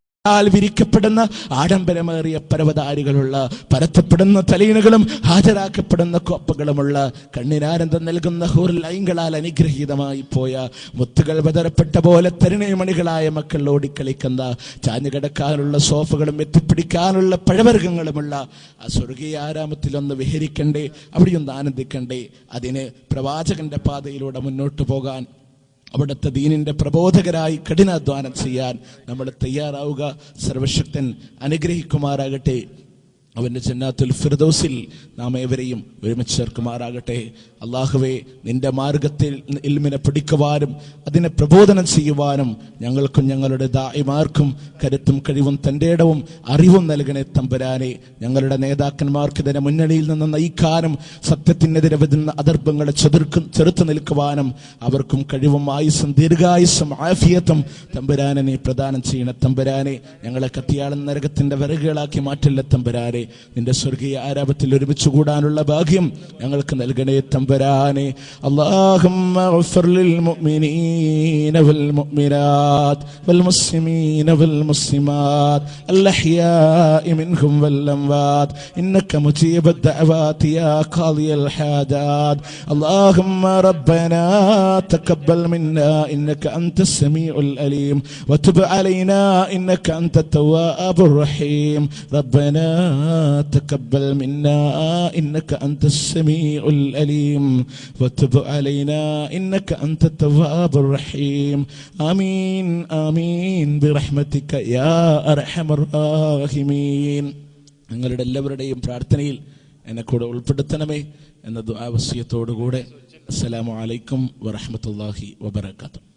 വിരിക്കപ്പെടുന്ന ആഡംബരമേറിയ പരവതാരികളുള്ള, പരത്തപ്പെടുന്ന തലയിണകളും ഹാജരാക്കപ്പെടുന്ന കോപ്പകളുമുള്ള, കണ്ണിനാനന്ദം നൽകുന്ന ഹൂർലൈങ്ങളാൽ അനുഗ്രഹീതമായി പോയ, മുത്തുകൾ വിതരപ്പെട്ട പോലെ തരുണീമണികളായ മക്കൾ ഓടിക്കളിക്കുന്ന, ചാഞ്ഞുകിടക്കാനുള്ള സോഫകളും എത്തിപ്പിടിക്കാനുള്ള പഴവർഗ്ഗങ്ങളുമുള്ള ആ സ്വർഗീയ ആരാമത്തിലൊന്ന് വിഹരിക്കണ്ടേ, അവിടെയൊന്ന് ആനന്ദിക്കണ്ടേ. അതിന് പ്രവാചകന്റെ പാതയിലൂടെ മുന്നോട്ട് പോകാൻ, അവിടുത്തെ ദീനിന്റെ പ്രബോധകരായി കഠിനാധ്വാനം ചെയ്യാൻ നമ്മൾ തയ്യാറാവുക. സർവശക്തൻ അനുഗ്രഹിക്കുമാറാകട്ടെ. അവന്റെ ജന്നാത്തുൽ ഫിർദൗസിൽ നാം ഏവരെയും ഒരുമിച്ച് ചേർക്കുമാറാകട്ടെ. അല്ലാഹുവേ, നിന്റെ മാർഗത്തിൽ ഇൽമിനെ പഠിക്കുവാനും അതിനെ പ്രബോധനം ചെയ്യുവാനും ഞങ്ങൾക്കും ഞങ്ങളുടെ ദാഇമാർക്കും കരുത്തും കഴിവും തന്റെ ഇടവും അറിവും നൽകണേ തമ്പുരാനെ. ഞങ്ങളുടെ നേതാക്കന്മാർക്ക് ഇതിനെ മുന്നണിയിൽ നിന്ന് നയിക്കാനും സത്യത്തിനെതിരെ വരുന്ന അദർഭങ്ങളെ ചെറുത്തു നിൽക്കുവാനും അവർക്കും കഴിവും ആയുസ്സും ദീർഘായുസ്സും ആഫിയത്തും തമ്പുരാനെ നീ പ്രദാനം ചെയ്യണ തമ്പുരാനെ. ഞങ്ങളെ കത്തിയാളൻ നരകത്തിന്റെ വിറകുകളാക്കി മാറ്റില്ല തമ്പുരാനെ. നിന്റെ സ്വർഗീയ ആരാപത്തിൽ ഒരുമിച്ച് കൂടാനുള്ള ഭാഗ്യം ഞങ്ങൾക്ക് നൽകണേ തമ്പുരാനെ. അല്ലാഹുമ്മ ഗഫിർ ലിൽ മുഅ്മിനീന വൽ മുഅ്മിനാത്ത് വൽ മുസ്ലിമീന വൽ മുസ്ലിമാത്ത് അൽ അഹ്യാഇ മിൻഹും വൽ അംവാത് ഇന്നക മുജീബുദ് ദഅവാതി യാ ഖാദിയൽ ഹാജാത്. അല്ലാഹുമ്മ റബ്ബനാ തഖബ്ബൽ മിന്നാ ഇന്നക അൻതസ് സമീഉൽ അലീം വതുബ് അലൈനാ ഇന്നക അൻതത് തവ്വാബുർ റഹീം. റബ്ബനാ تقبل منا إنك أنت السميع الأليم وتب علينا إنك أنت التواب الرحيم. آمين آمين برحمتك يا أرحم الراحمين. നിങ്ങളുടെ എല്ലാവരുടെയും പ്രാർത്ഥനയിൽ എന്നെ കൂടെ ഉൾപ്പെടുത്തണമേ എന്ന ദുആ വസിയത്തോടുകൂടെ അസ്സലാമു അലൈക്കും വറഹ്മത്തുള്ളാഹി വബറകാതുഹു.